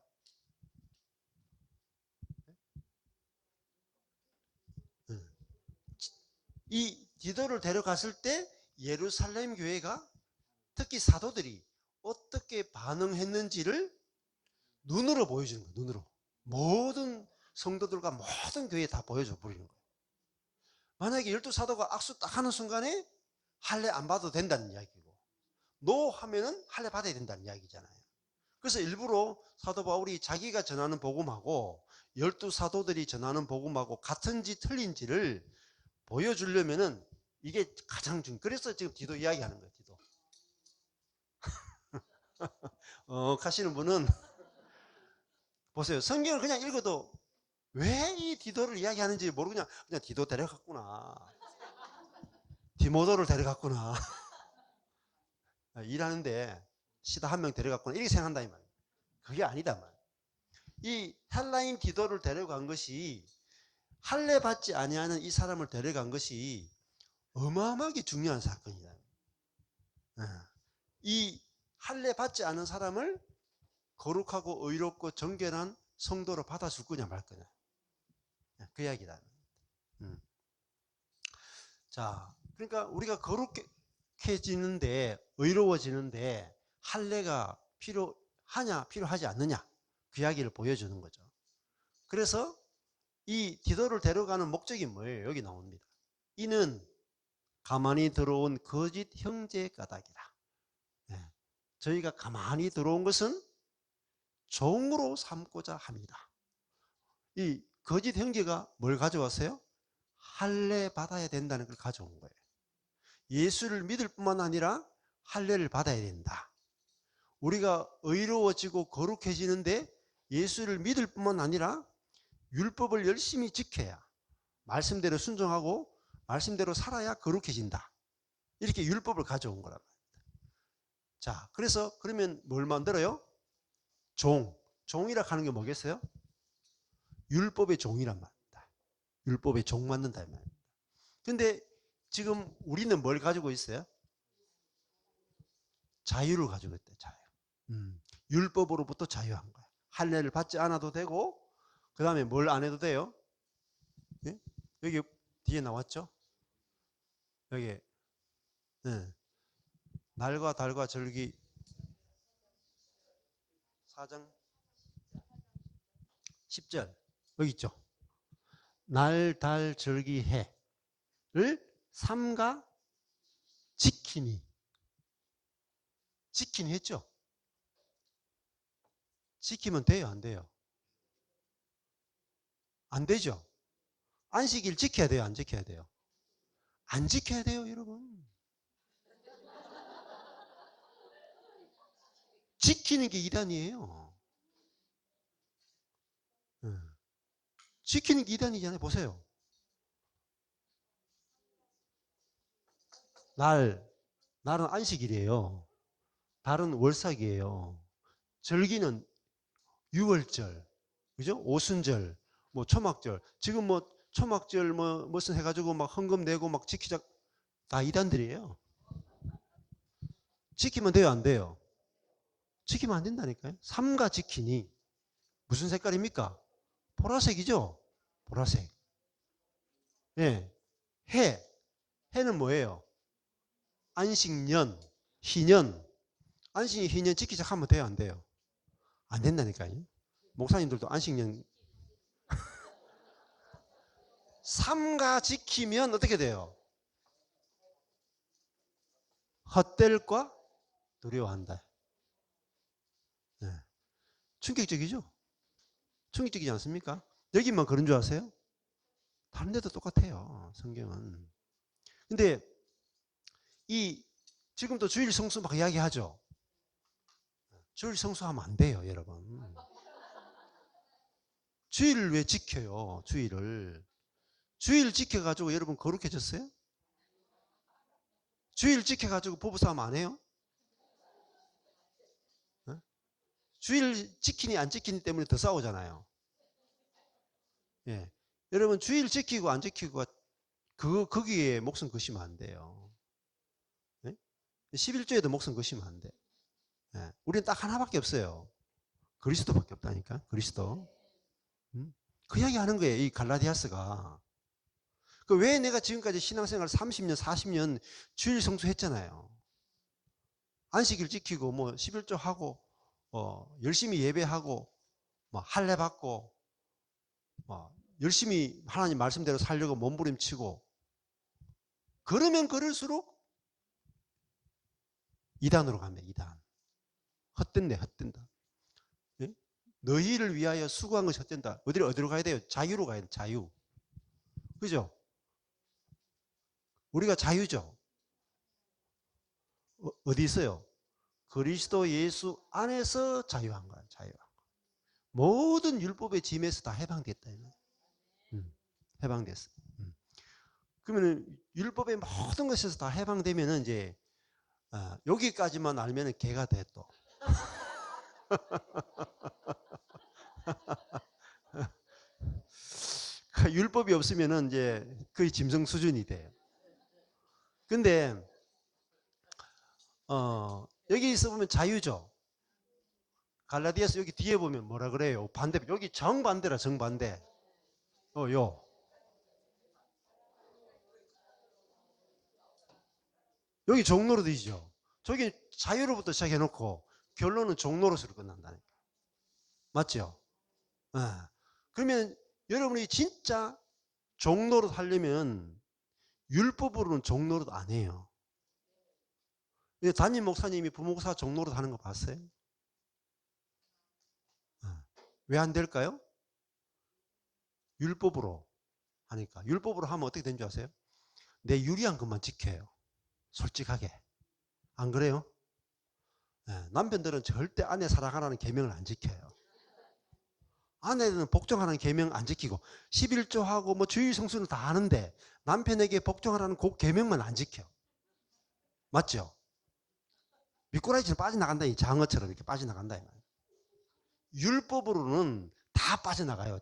예. 이 디도를 데려갔을 때 예루살렘 교회가 특히 사도들이 어떻게 반응했는지를 눈으로 보여주는 거예요. 눈으로. 모든 성도들과 모든 교회에 다 보여줘 버리는 거예요. 만약에 12사도가 악수 딱 하는 순간에 할례 안 받아도 된다는 이야기고 노 하면은 할례 받아야 된다는 이야기잖아요. 그래서 일부러 사도 바울이 자기가 전하는 복음하고 12사도들이 전하는 복음하고 같은지 틀린지를 보여주려면은 이게 가장 중요해요. 그래서 지금 디도 이야기하는 거예요. 디도. 가시는 분은 보세요. 성경을 그냥 읽어도 왜 이 디도를 이야기하는지 모르고 그냥 디도 데려갔구나. 디모도를 데려갔구나. 일하는데 시다 한 명 데려갔구나. 이렇게 생각한다 이 말이에요. 그게 아니다 말. 이 헬라인 디도를 데려간 것이 할례 받지 아니하는 이 사람을 데려간 것이 어마어마하게 중요한 사건이다. 이 할례 받지 않은 사람을 거룩하고 의롭고 정결한 성도로 받아줄 거냐 말 거냐. 그 이야기다. 자, 그러니까 우리가 거룩해지는데 의로워지는데 할례가 필요하냐 필요하지 않느냐 그 이야기를 보여주는 거죠. 그래서 이 디도를 데려가는 목적이 뭐예요? 여기 나옵니다. 이는 가만히 들어온 거짓 형제 까닭이라. 네. 저희가 가만히 들어온 것은 종으로 삼고자 합니다. 이 거짓 형제가 뭘 가져왔어요? 할례 받아야 된다는 걸 가져온 거예요. 예수를 믿을 뿐만 아니라 할례를 받아야 된다. 우리가 의로워지고 거룩해지는데 예수를 믿을 뿐만 아니라 율법을 열심히 지켜야 말씀대로 순종하고 말씀대로 살아야 거룩해진다. 이렇게 율법을 가져온 거란 말입니다. 자, 그래서 그러면 뭘 만들어요? 종이라 하는 게 뭐겠어요? 율법의 종이란 말입니다. 율법의 종 만든다 이 말입니다. 근데 지금 우리는 뭘 가지고 있어요? 자유를 가지고 있대. 자유. 율법으로부터 자유한 거야. 할례를 받지 않아도 되고 그 다음에 뭘 안 해도 돼요? 예? 여기 뒤에 나왔죠? 여기 네. 날과 달과 절기 4장 10절 여기 있죠? 날, 달, 절기, 해를 삼가 지키니 했죠? 지키면 돼요? 안 돼요? 안 되죠? 안식일 지켜야 돼요? 안 지켜야 돼요? 안 지켜야 돼요, 여러분. 지키는 게 이단이에요. 지키는 게 이단이잖아요. 보세요. 날은 안식일이에요. 달은 월삭이에요. 절기는 유월절, 그죠? 오순절, 뭐 초막절. 지금 뭐 초막절 뭐 무슨 해가지고 막 헌금 내고 막 지키자 다 이단들이에요. 지키면 돼요, 안 돼요? 지키면 안 된다니까요. 삼가 지키니 무슨 색깔입니까? 보라색이죠. 보라색. 예, 해는 뭐예요? 안식년, 희년. 안식 희년 지키자 하면 돼요, 안 돼요? 안 된다니까요. 목사님들도 안식년 삼가 지키면 어떻게 돼요? 헛될과 두려워한다. 네. 충격적이죠? 충격적이지 않습니까? 여기만 그런 줄 아세요? 다른 데도 똑같아요. 성경은. 근데 이 지금도 주일 성수 막 이야기하죠. 주일 성수하면 안 돼요, 여러분. 주일을 왜 지켜요? 주일을. 주일 지켜가지고 여러분 거룩해졌어요? 주일 지켜가지고 부부싸움 안 해요? 어? 주일 지키니 안 지키니 때문에 더 싸우잖아요. 예. 여러분 주일 지키고 안 지키고 거기에 목숨 거시면 안 돼요. 예? 11조에도 목숨 거시면 안 돼. 예. 우리는 딱 하나밖에 없어요. 그리스도밖에 없다니까. 그리스도. 그 이야기 하는 거예요. 이 갈라디아스가. 그 왜 내가 지금까지 신앙생활 30년, 40년 주일 성수했잖아요. 안식일 지키고 뭐 11조 하고 열심히 예배하고 뭐 할례 받고 열심히 하나님 말씀대로 살려고 몸부림치고 그러면 그럴수록 이단으로 갑니다. 이단. 헛된다. 헛된다. 예? 너희를 위하여 수고한 것이 헛된다. 어디로 가야 돼요? 자유로 가야 돼요. 자유. 그죠? 우리가 자유죠. 어디 있어요? 그리스도 예수 안에서 자유한 거야. 자유한 거. 모든 율법의 짐에서 다 해방됐다. 해방됐어. 그러면 율법의 모든 것에서 다 해방되면 이제 여기까지만 알면 개가 돼 또. 율법이 없으면 이제 거의 짐승 수준이 돼요. 근데 여기 있어 보면 자유죠. 갈라디아서 여기 뒤에 보면 뭐라 그래요? 반대. 여기 정반대라 정반대. 요. 여기 종로로되죠. 저기 자유로부터 시작해놓고 결론은 종로로서로 끝난다니까. 맞죠? 네. 그러면 여러분이 진짜 종로로 하려면 율법으로는 종로로 안 해요. 담임 목사님이 부목사 종로로 하는 거 봤어요? 왜 안 될까요? 율법으로 하니까. 율법으로 하면 어떻게 되는 줄 아세요? 내 유리한 것만 지켜요. 솔직하게. 안 그래요? 남편들은 절대 아내 사랑하라는 계명을 안 지켜요. 아내는 복종하라는 계명 안 지키고 11조하고 뭐 주일 성수는 다 하는데 남편에게 복종하라는 그 계명만 안 지켜. 맞죠? 미꾸라지처럼 빠져나간다. 이 장어처럼 이렇게 빠져나간다. 율법으로는 다 빠져나가요.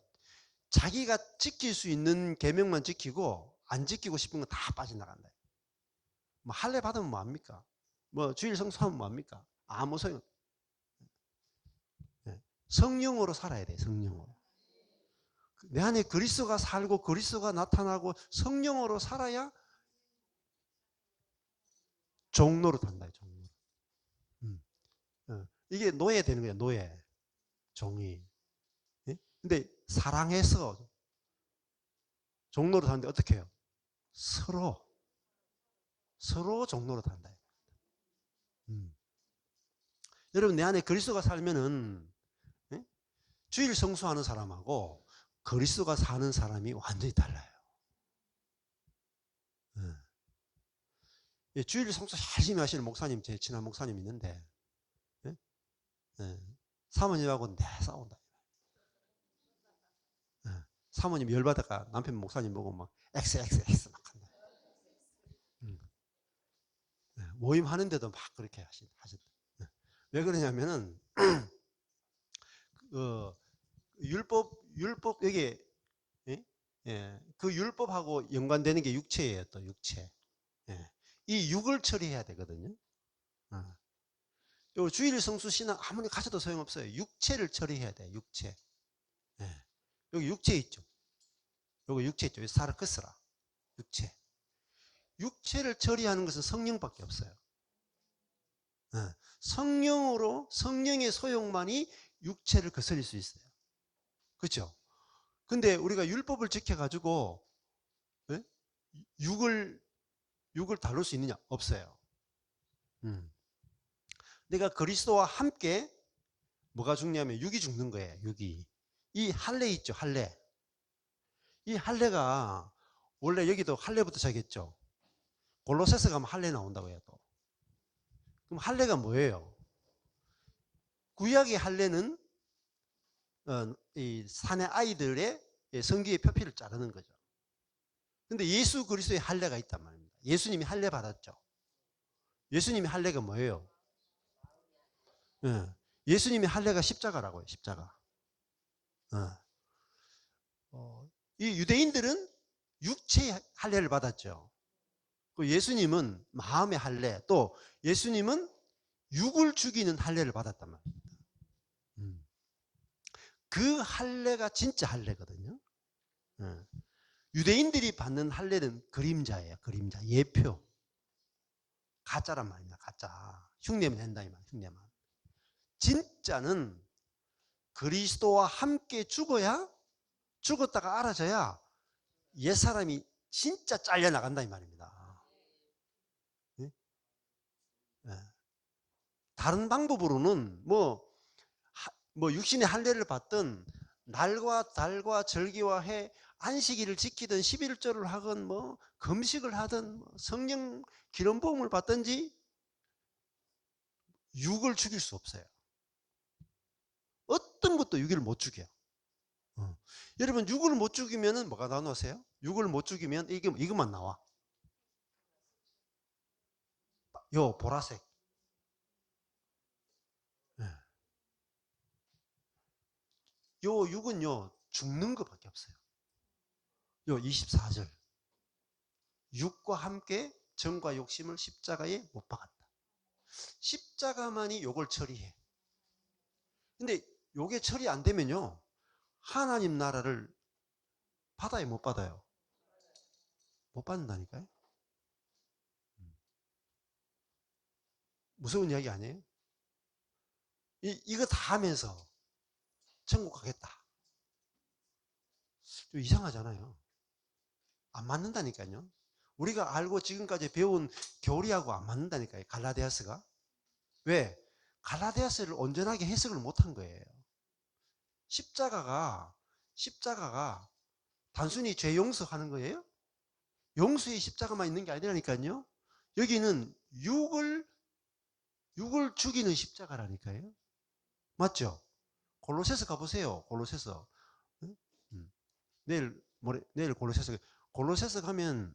자기가 지킬 수 있는 계명만 지키고 안 지키고 싶은 건 다 빠져나간다. 뭐 할례 받으면 뭐합니까? 뭐 주일 성수하면 뭐합니까? 아무 소용. 성령으로 살아야 돼. 성령으로. 내 안에 그리스도가 살고 그리스도가 나타나고 성령으로 살아야 종로로 단다. 종로. 이게 노예 되는 거야. 노예. 종이. 근데 사랑해서 종로로 다는데 어떻게 해요? 서로 종로로 단다. 여러분 내 안에 그리스도가 살면은 주일 성수하는 사람하고 그리스도가 사는 사람이 완전히 달라요. 주일 성수 열심히 하시는 목사님, 제 친한 목사님 있는데 사모님하고 내 싸운다. 사모님 열받아가 남편 목사님 보고 막 X 막 한다. 모임 하는데도 막 그렇게 하셨다. 왜 그러냐면은 율법 여기 그 율법하고 연관되는 게 육체예요. 또 육체. 이 육을 처리해야 되거든요. 요 주일 성수 신앙 아무리 가져도 소용없어요. 육체를 처리해야 돼. 육체. 여기 육체 있죠. 요거 육체 있죠. 사르크스라. 육체. 육체를 처리하는 것은 성령밖에 없어요. 성령으로 성령의 소용만이 육체를 거스릴 수 있어요. 그렇죠? 근데 우리가 율법을 지켜가지고 육을 다룰 수 있느냐? 없어요. 내가 그리스도와 함께 뭐가 죽냐면 육이 죽는 거예요. 육이. 이 할례 있죠. 할례. 이 할례가 원래 여기도 할례부터 시작했죠. 골로새서 가면 할례 나온다고 해요. 또. 그럼 할례가 뭐예요? 구약의 할례는 이 사내 아이들의 성기의 표피를 자르는 거죠. 근데 예수 그리스도의 할례가 있단 말입니다. 예수님이 할례 받았죠. 예수님의 할례가 뭐예요? 예. 예수님의 할례가 십자가라고요. 십자가. 이 유대인들은 육체의 할례를 받았죠. 그 예수님은 마음의 할례, 또 예수님은 육을 죽이는 할례를 받았단 말입니다. 그 할례가 진짜 할례거든요. 유대인들이 받는 할례는 그림자예요. 그림자, 예표. 가짜란 말입니다. 가짜. 흉내만 낸다 이 말. 흉내만. 진짜는 그리스도와 함께 죽었다가 알아져야 옛사람이 진짜 잘려나간다 이 말입니다. 예? 다른 방법으로는 뭐 육신의 할례를 받든 날과 달과 절기와 해 안식일을 지키든 11조를 하건 뭐 금식을 하든 성령 기름 부음을 받든지 육을 죽일 수 없어요. 어떤 것도 육을 못 죽여요. 여러분 육을 못 죽이면 뭐가 나오세요? 육을 못 죽이면 이것만 나와. 요 보라색. 요 육은요 죽는 것밖에 없어요. 요 24절. 육과 함께 정과 욕심을 십자가에 못 박았다. 십자가만이 요걸 처리해. 근데 요게 처리 안 되면요 하나님 나라를 받아요 못 받아요? 못 받는다니까요. 무서운 이야기 아니에요? 이거 다 하면서 천국 가겠다. 좀 이상하잖아요. 안 맞는다니까요. 우리가 알고 지금까지 배운 교리하고 안 맞는다니까요. 갈라디아서가. 왜? 갈라디아서를 온전하게 해석을 못한 거예요. 십자가가 단순히 죄 용서하는 거예요? 용서의 십자가만 있는 게 아니라니까요. 여기는 육을 죽이는 십자가라니까요. 맞죠? 골로새서 가보세요. 골로새서. 내일 골로새서 가면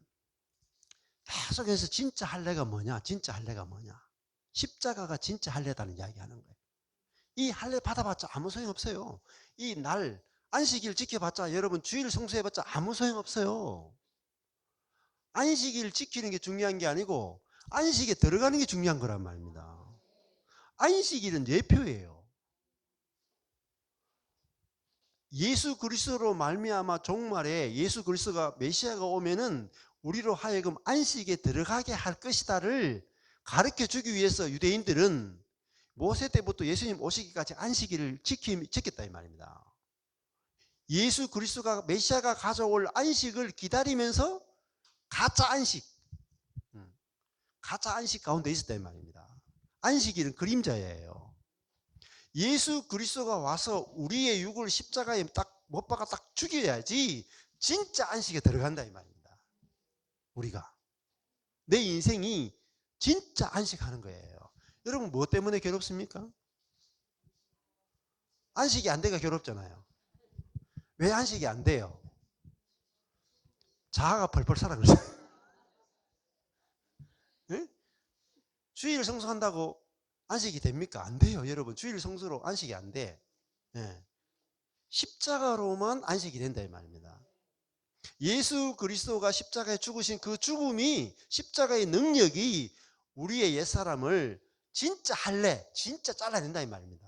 계속해서 진짜 할례가 뭐냐? 진짜 할례가 뭐냐? 십자가가 진짜 할례다는 이야기 하는 거예요. 이 할례 받아봤자 아무 소용 없어요. 이 날 안식일 지켜봤자 여러분 주일 성수해봤자 아무 소용 없어요. 안식일 지키는 게 중요한 게 아니고 안식에 들어가는 게 중요한 거란 말입니다. 안식일은 예표예요. 예수 그리스도로 말미암아 종말에 예수 그리스도가 메시아가 오면은 우리로 하여금 안식에 들어가게 할 것이다를 가르쳐 주기 위해서 유대인들은 모세 때부터 예수님 오시기까지 안식일을 지켰다 이 말입니다. 예수 그리스도가 메시아가 가져올 안식을 기다리면서 가짜 안식 가운데 있었다 이 말입니다. 안식일은 그림자예요. 예수 그리스도가 와서 우리의 육을 십자가에 딱 못 박아 딱 죽여야지 진짜 안식에 들어간다 이 말입니다. 우리가 내 인생이 진짜 안식하는 거예요. 여러분 뭐 때문에 괴롭습니까? 안식이 안 돼가 괴롭잖아요. 왜 안식이 안 돼요? 자아가 펄펄 살아 그러죠. 네? 주일 성수한다고 안식이 됩니까? 안 돼요. 여러분 주일 성수로 안식이 안 돼. 네. 십자가로만 안식이 된다 이 말입니다. 예수 그리스도가 십자가에 죽으신 그 죽음이 십자가의 능력이 우리의 옛사람을 진짜 할례 진짜 잘라낸다 이 말입니다.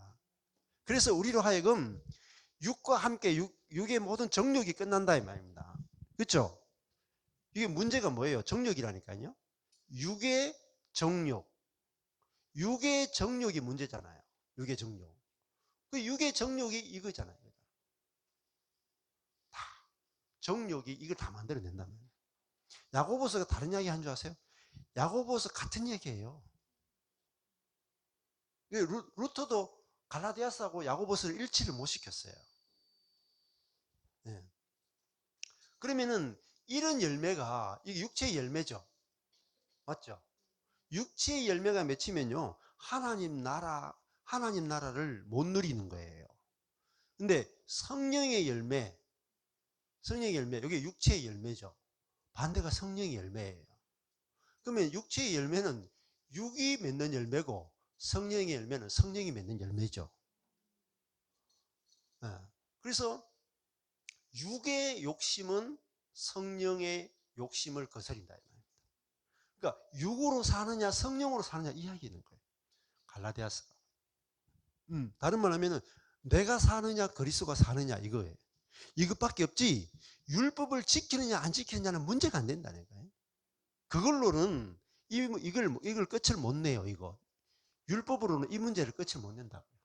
그래서 우리로 하여금 육과 함께 육의 모든 정욕이 끝난다 이 말입니다. 그렇죠? 이게 문제가 뭐예요? 정욕이라니까요. 육의 정욕. 육의 정욕이 문제잖아요. 육의 정욕. 그 육의 정욕이 이거잖아요. 다 정욕이 이걸 다 만들어낸다면. 야고보서가 다른 이야기 한 줄 아세요? 야고보서 같은 얘기예요. 루터도 갈라디아서하고 야고보서를 일치를 못 시켰어요. 네. 그러면은 이런 열매가 이게 육체의 열매죠. 맞죠? 육체의 열매가 맺히면요, 하나님 나라를 못 누리는 거예요. 근데 성령의 열매, 여기 육체의 열매죠. 반대가 성령의 열매예요. 그러면 육체의 열매는 육이 맺는 열매고, 성령의 열매는 성령이 맺는 열매죠. 그래서 육의 욕심은 성령의 욕심을 거스린다. 그러니까 육으로 사느냐 성령으로 사느냐 이야기는 거예요. 갈라디아서가. 다른 말 하면은 내가 사느냐 그리스도가 사느냐 이거예요. 이것밖에 없지 율법을 지키느냐 안 지키느냐는 문제가 안 된다는 거예요. 그걸로는 이걸 끝을 못 내요. 이거 율법으로는 이 문제를 끝을 못 낸다고요.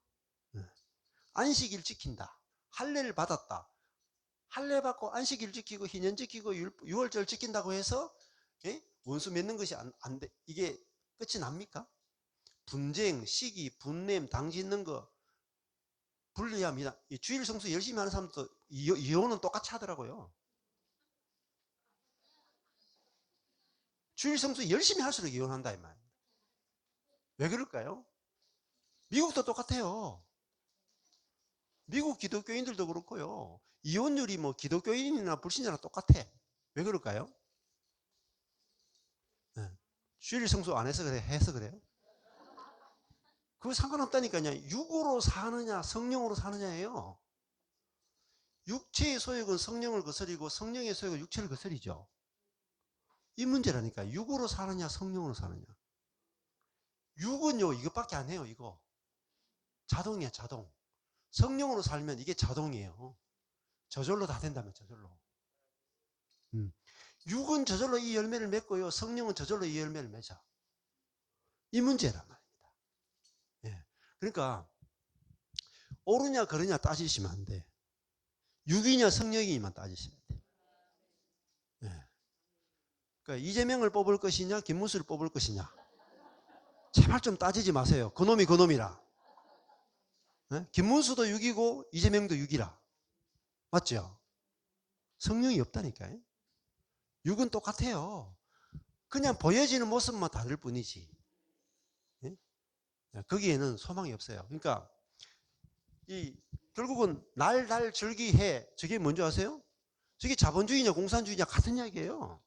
안식일 지킨다, 할례를 받았다, 할례 받고 안식일 지키고 희년 지키고 유월절 지킨다고 해서 원수 맺는 것이 안 돼. 이게 끝이 납니까? 분쟁, 시기, 분냄, 당 짓는 거 불리합니다. 주일 성수 열심히 하는 사람도 이혼은 똑같이 하더라고요. 주일 성수 열심히 할수록 이혼한다 이 말. 왜 그럴까요? 미국도 똑같아요. 미국 기독교인들도 그렇고요. 이혼율이 뭐 기독교인이나 불신자나 똑같아. 왜 그럴까요? 주일 성수 안 해서 그래? 해서 그래요? 그거 상관없다니까요. 육으로 사느냐 성령으로 사느냐예요. 육체의 소욕은 성령을 거스리고 성령의 소욕은 육체를 거스리죠. 이 문제라니까. 육으로 사느냐 성령으로 사느냐. 육은요 이것밖에 안 해요. 이거 자동이야 자동. 성령으로 살면 이게 자동이에요. 저절로 다 된다면 저절로. 육은 저절로 이 열매를 맺고요, 성령은 저절로 이 열매를 맺어. 이 문제란 말입니다. 그러니까 옳으냐 그르냐 따지시면 안 돼. 육이냐 성령이냐만 따지셔야 돼. 그러니까 이재명을 뽑을 것이냐 김문수를 뽑을 것이냐, 제발 좀 따지지 마세요. 그놈이 그놈이라. 김문수도 6이고 이재명도 6이라. 맞죠? 성령이 없다니까요. 6은 똑같아요. 그냥 보여지는 모습만 다를 뿐이지. 거기에는 소망이 없어요. 그러니까 결국은 날 즐기해. 저게 뭔지 아세요? 저게 자본주의냐 공산주의냐 같은 이야기예요.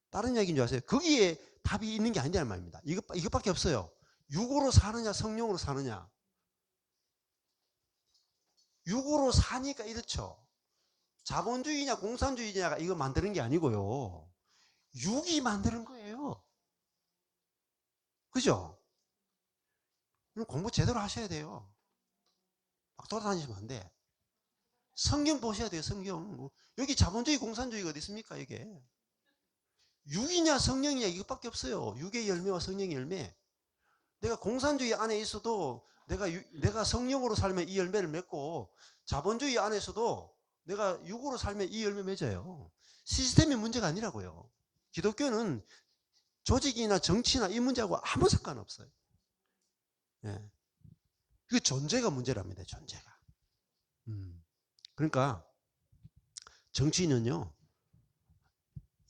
다른 이야기인 줄 아세요? 거기에 답이 있는 게 아니란 말입니다. 이것밖에 없어요. 육으로 사느냐 성령으로 사느냐. 육으로 사니까 이렇죠. 자본주의냐 공산주의냐가 이거 만드는 게 아니고요, 육이 만드는 거예요. 그죠? 공부 제대로 하셔야 돼요. 막 돌아다니시면 안 돼. 성경 보셔야 돼요. 성경. 여기 자본주의 공산주의가 어디 있습니까? 이게 육이냐 성령이냐 이것밖에 없어요. 육의 열매와 성령의 열매. 내가 공산주의 안에 있어도 내가 성령으로 살면 이 열매를 맺고, 자본주의 안에서도 내가 육으로 살면 이 열매 맺어요. 시스템이 문제가 아니라고요. 기독교는 조직이나 정치나 이 문제하고 아무 상관없어요. 그 존재가 문제랍니다. 존재가. 그러니까 정치인은요,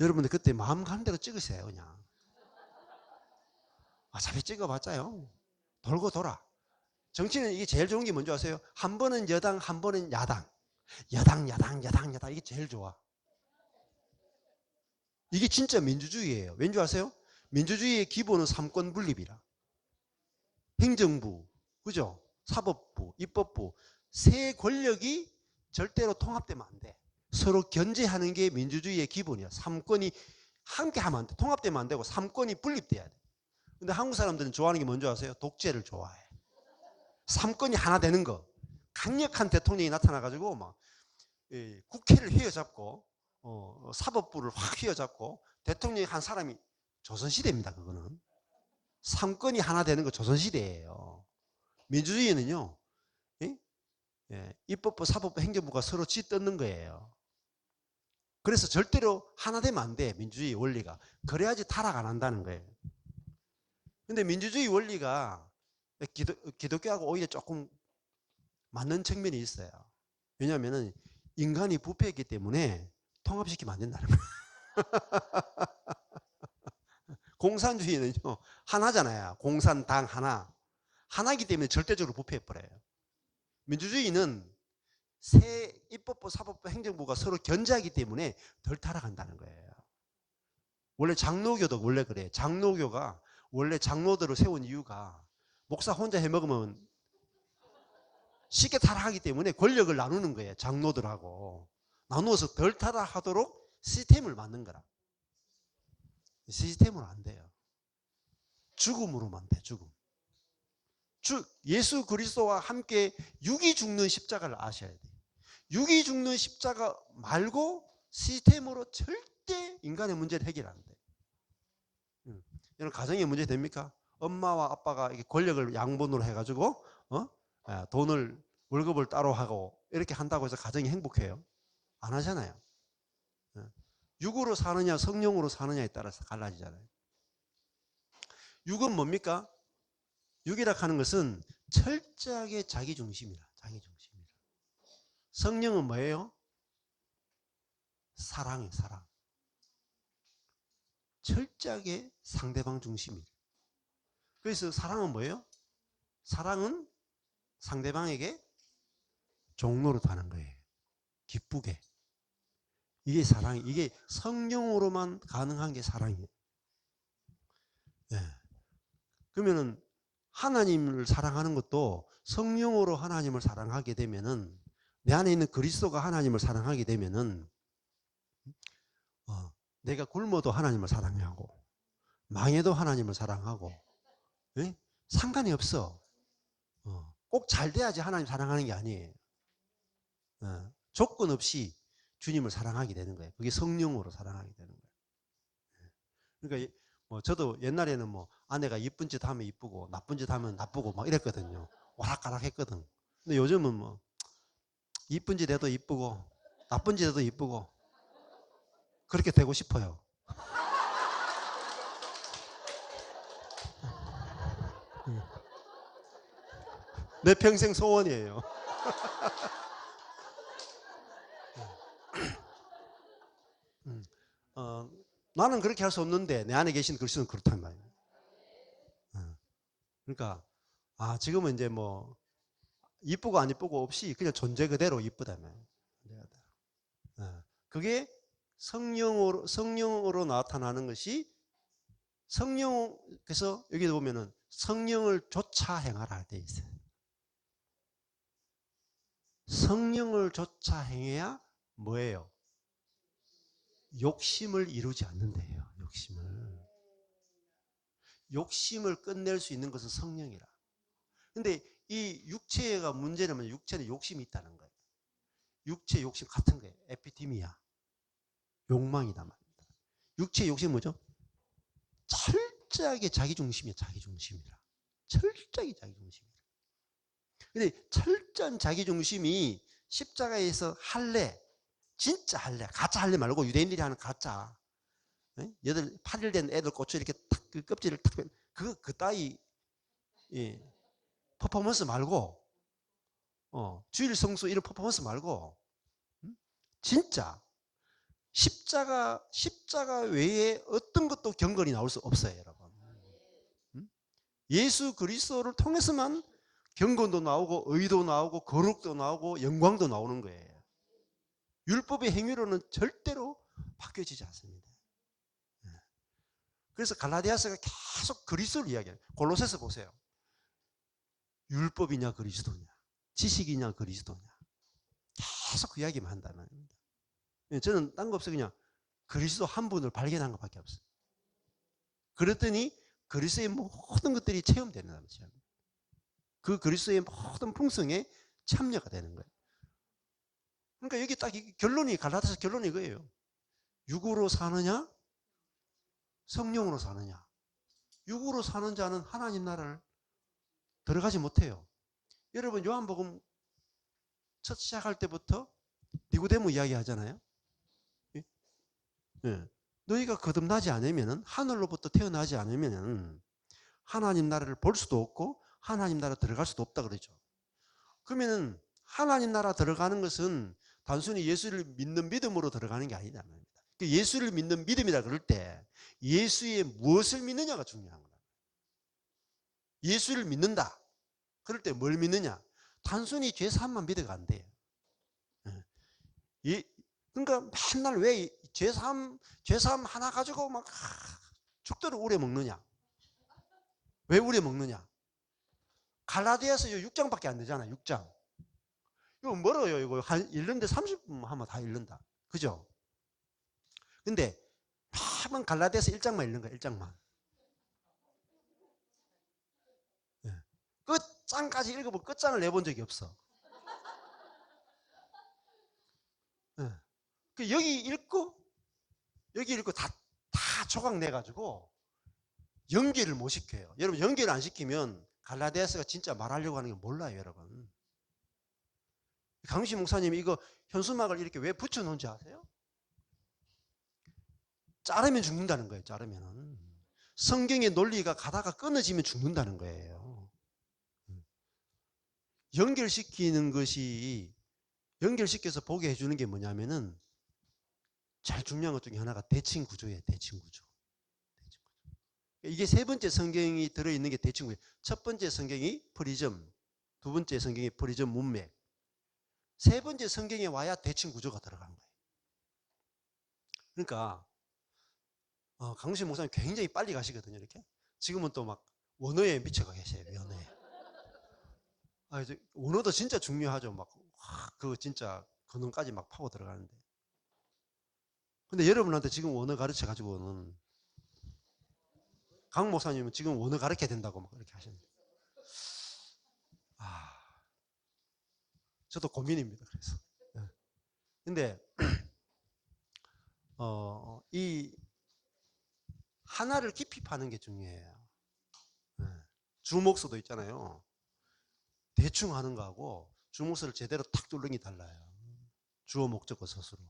여러분들 그때 마음 가는 대로 찍으세요. 그냥 어차피 찍어봤자요 돌고 돌아. 정치는 이게 제일 좋은 게 뭔지 아세요? 한 번은 여당, 한 번은 야당. 여당 이게 제일 좋아. 이게 진짜 민주주의예요. 왠지 아세요? 민주주의의 기본은 삼권 분립이라. 행정부, 그죠? 사법부, 입법부, 세 권력이 절대로 통합되면 안 돼. 서로 견제하는 게 민주주의의 기본이야. 삼권이 함께 하면 안 돼. 통합되면 안 되고 삼권이 분립돼야 돼. 근데 한국 사람들은 좋아하는 게 뭔지 아세요? 독재를 좋아해. 삼권이 하나 되는 거. 강력한 대통령이 나타나가지고 막 국회를 휘어잡고 사법부를 확 휘어잡고 대통령이 한 사람이, 조선시대입니다. 그거는 삼권이 하나 되는 거 조선시대예요. 민주주의는요, 입법부, 사법부, 행정부가 서로 쥐뜯는 거예요. 그래서 절대로 하나 되면 안 돼. 민주주의 원리가. 그래야지 타락 안 한다는 거예요. 근데 민주주의 원리가 기독교하고 오히려 조금 맞는 측면이 있어요. 왜냐하면 인간이 부패했기 때문에 통합시키면 안 된다는 거예요. 공산주의는요, 하나잖아요. 공산당 하나이기 때문에 절대적으로 부패해버려요. 민주주의는 새 입법부, 사법부, 행정부가 서로 견제하기 때문에 덜 타락한다는 거예요. 원래 장로교도 원래 그래요. 장로교가 원래 장로들을 세운 이유가 목사 혼자 해먹으면 쉽게 타락하기 때문에 권력을 나누는 거예요. 장로들하고 나누어서 덜 타락하도록 시스템을 만든 거라. 시스템으로 안 돼요. 죽음으로만 돼. 죽음. 예수 그리스도와 함께 육이 죽는 십자가를 아셔야 돼요. 육이 죽는 십자가 말고 시스템으로 절대 인간의 문제를 해결 안 돼요. 여러분 가정의 문제 됩니까? 엄마와 아빠가 이렇게 권력을 양분으로 해가지고 돈을 월급을 따로 하고 이렇게 한다고 해서 가정이 행복해요? 안 하잖아요. 육으로 사느냐 성령으로 사느냐에 따라서 갈라지잖아요. 육은 뭡니까? 육이라 하는 것은 철저하게 자기중심이라. 자기중심이라. 성령은 뭐예요? 사랑이에요. 사랑. 철저하게 상대방 중심이에요. 그래서 사랑은 뭐예요? 사랑은 상대방에게 종로로 타는 거예요. 기쁘게. 이게 사랑이, 이게 성령으로만 가능한 게 사랑이에요. 네. 그러면은 하나님을 사랑하는 것도 성령으로 하나님을 사랑하게 되면은 내 안에 있는 그리스도가 하나님을 사랑하게 되면은 내가 굶어도 하나님을 사랑하고 망해도 하나님을 사랑하고 네? 상관이 없어. 꼭 잘 돼야지 하나님 사랑하는 게 아니에요. 조건 없이 주님을 사랑하게 되는 거예요. 그게 성령으로 사랑하게 되는 거예요. 그러니까 뭐 저도 옛날에는 뭐 아내가 이쁜 짓 하면 이쁘고 나쁜 짓 하면 나쁘고 막 이랬거든요. 오락가락 했거든. 근데 요즘은 뭐 이쁜 짓 해도 이쁘고 나쁜 짓 해도 이쁘고 그렇게 되고 싶어요. 내 평생 소원이에요. 나는 그렇게 할 수 없는데 내 안에 계신 그리스도는 그렇단 말이에요. 그러니까 지금은 이제 뭐 이쁘고 안 이쁘고 없이 그냥 존재 그대로 이쁘다며. 그게 성령으로 나타나는 것이 그래서 여기 보면은 성령을 쫓아 행하라 돼 있어요. 성령을 쫓아 행해야 뭐예요? 욕심을 이루지 않는데요. 욕심을 끝낼 수 있는 것은 성령이라. 근데 이 육체가 문제는 육체는 욕심이 있다는 거예요. 육체 욕심 같은 거예요. 에피티미아. 욕망이다 말입니다. 육체 욕심 뭐죠? 철저하게 자기중심이야. 자기중심이라. 철저하게 자기중심이라. 근데 철저한 자기중심이 십자가에서 할례, 진짜 할례, 가짜 할례 말고 유대인들이 하는 가짜. 8일 된 애들 고쳐 이렇게 탁, 그 껍질을 탁, 그 따위, 퍼포먼스 말고, 주일 성수 이런 퍼포먼스 말고, 진짜, 십자가 외에 어떤 것도 경건이 나올 수 없어요, 여러분. 예수 그리스도를 통해서만 경건도 나오고, 의도 나오고, 거룩도 나오고, 영광도 나오는 거예요. 율법의 행위로는 절대로 바뀌어지지 않습니다. 그래서 갈라디아서가 계속 그리스도를 이야기해요. 골로새서 보세요. 율법이냐 그리스도냐, 지식이냐 그리스도냐, 계속 그 이야기만 한다는 말입니다. 저는 딴 거 없어요. 그냥 그리스도 한 분을 발견한 것밖에 없어요. 그랬더니 그리스도의 모든 것들이 체험되는 거죠. 그 그리스도의 모든 풍성에 참여가 되는 거예요. 그러니까 여기 딱 결론이, 갈라디아서 결론이 이거예요. 육으로 사느냐 성령으로 사느냐. 육으로 사는 자는 하나님 나라를 들어가지 못해요. 여러분 요한복음 첫 시작할 때부터 니고데모 이야기 하잖아요. 너희가 거듭나지 않으면, 하늘로부터 태어나지 않으면 하나님 나라를 볼 수도 없고 하나님 나라 들어갈 수도 없다 그러죠. 그러면은 하나님 나라 들어가는 것은 단순히 예수를 믿는 믿음으로 들어가는 게 아니다 말입니다. 그 예수를 믿는 믿음이라 그럴 때 예수의 무엇을 믿느냐가 중요한 거다. 예수를 믿는다. 그럴 때 뭘 믿느냐? 단순히 죄 사함만 믿어가 안 돼요. 예. 그러니까 맨날 왜 죄 사함 하나 가지고 막 죽도록 우려 먹느냐? 왜 우려 먹느냐? 갈라디아서 6장밖에 안 되잖아. 6장. 이거 멀어요. 이거 한 읽는데 30분 하면 다 읽는다. 그죠? 근데 매번 갈라디아서 1장만 읽는 거야. 1장만. 끝장까지 읽어보면 끝장을 내본 적이 없어. 그 여기 읽고 다 조각 내가지고 연결을 못 시켜요. 여러분 연결 안 시키면 갈라디아서가 진짜 말하려고 하는 게 몰라요, 여러분. 강시 목사님이 이거 현수막을 이렇게 왜 붙여놓은지 아세요? 자르면 죽는다는 거예요. 자르면은 성경의 논리가 가다가 끊어지면 죽는다는 거예요. 연결시키는 것이 연결시켜서 보게 해주는 게 뭐냐면은 제일 중요한 것 중에 하나가 대칭 구조예요. 대칭 구조. 이게 세 번째 성경이 들어있는 게 대칭 구조. 첫 번째 성경이 프리즘, 두 번째 성경이 프리즘 문맥, 세 번째 성경에 와야 대칭 구조가 들어가는 거예요. 그러니까 강수희 목사님 굉장히 빨리 가시거든요. 이렇게 지금은 또 막 원어에 미쳐가 계세요. 원어에. 이제 원어도 진짜 중요하죠. 막 그 진짜 근원까지 막 파고 들어가는데. 근데 여러분한테 지금 원어 가르쳐 가지고는 강 목사님은 지금 원어 가르쳐야 된다고 막 그렇게 하시는데. 저도 고민입니다. 그래서. 근데 이 하나를 깊이 파는 게 중요해요. 주목서도 있잖아요. 대충 하는 거하고 주목서를 제대로 탁 뚫는 게 달라요. 주어 목적어 서술로.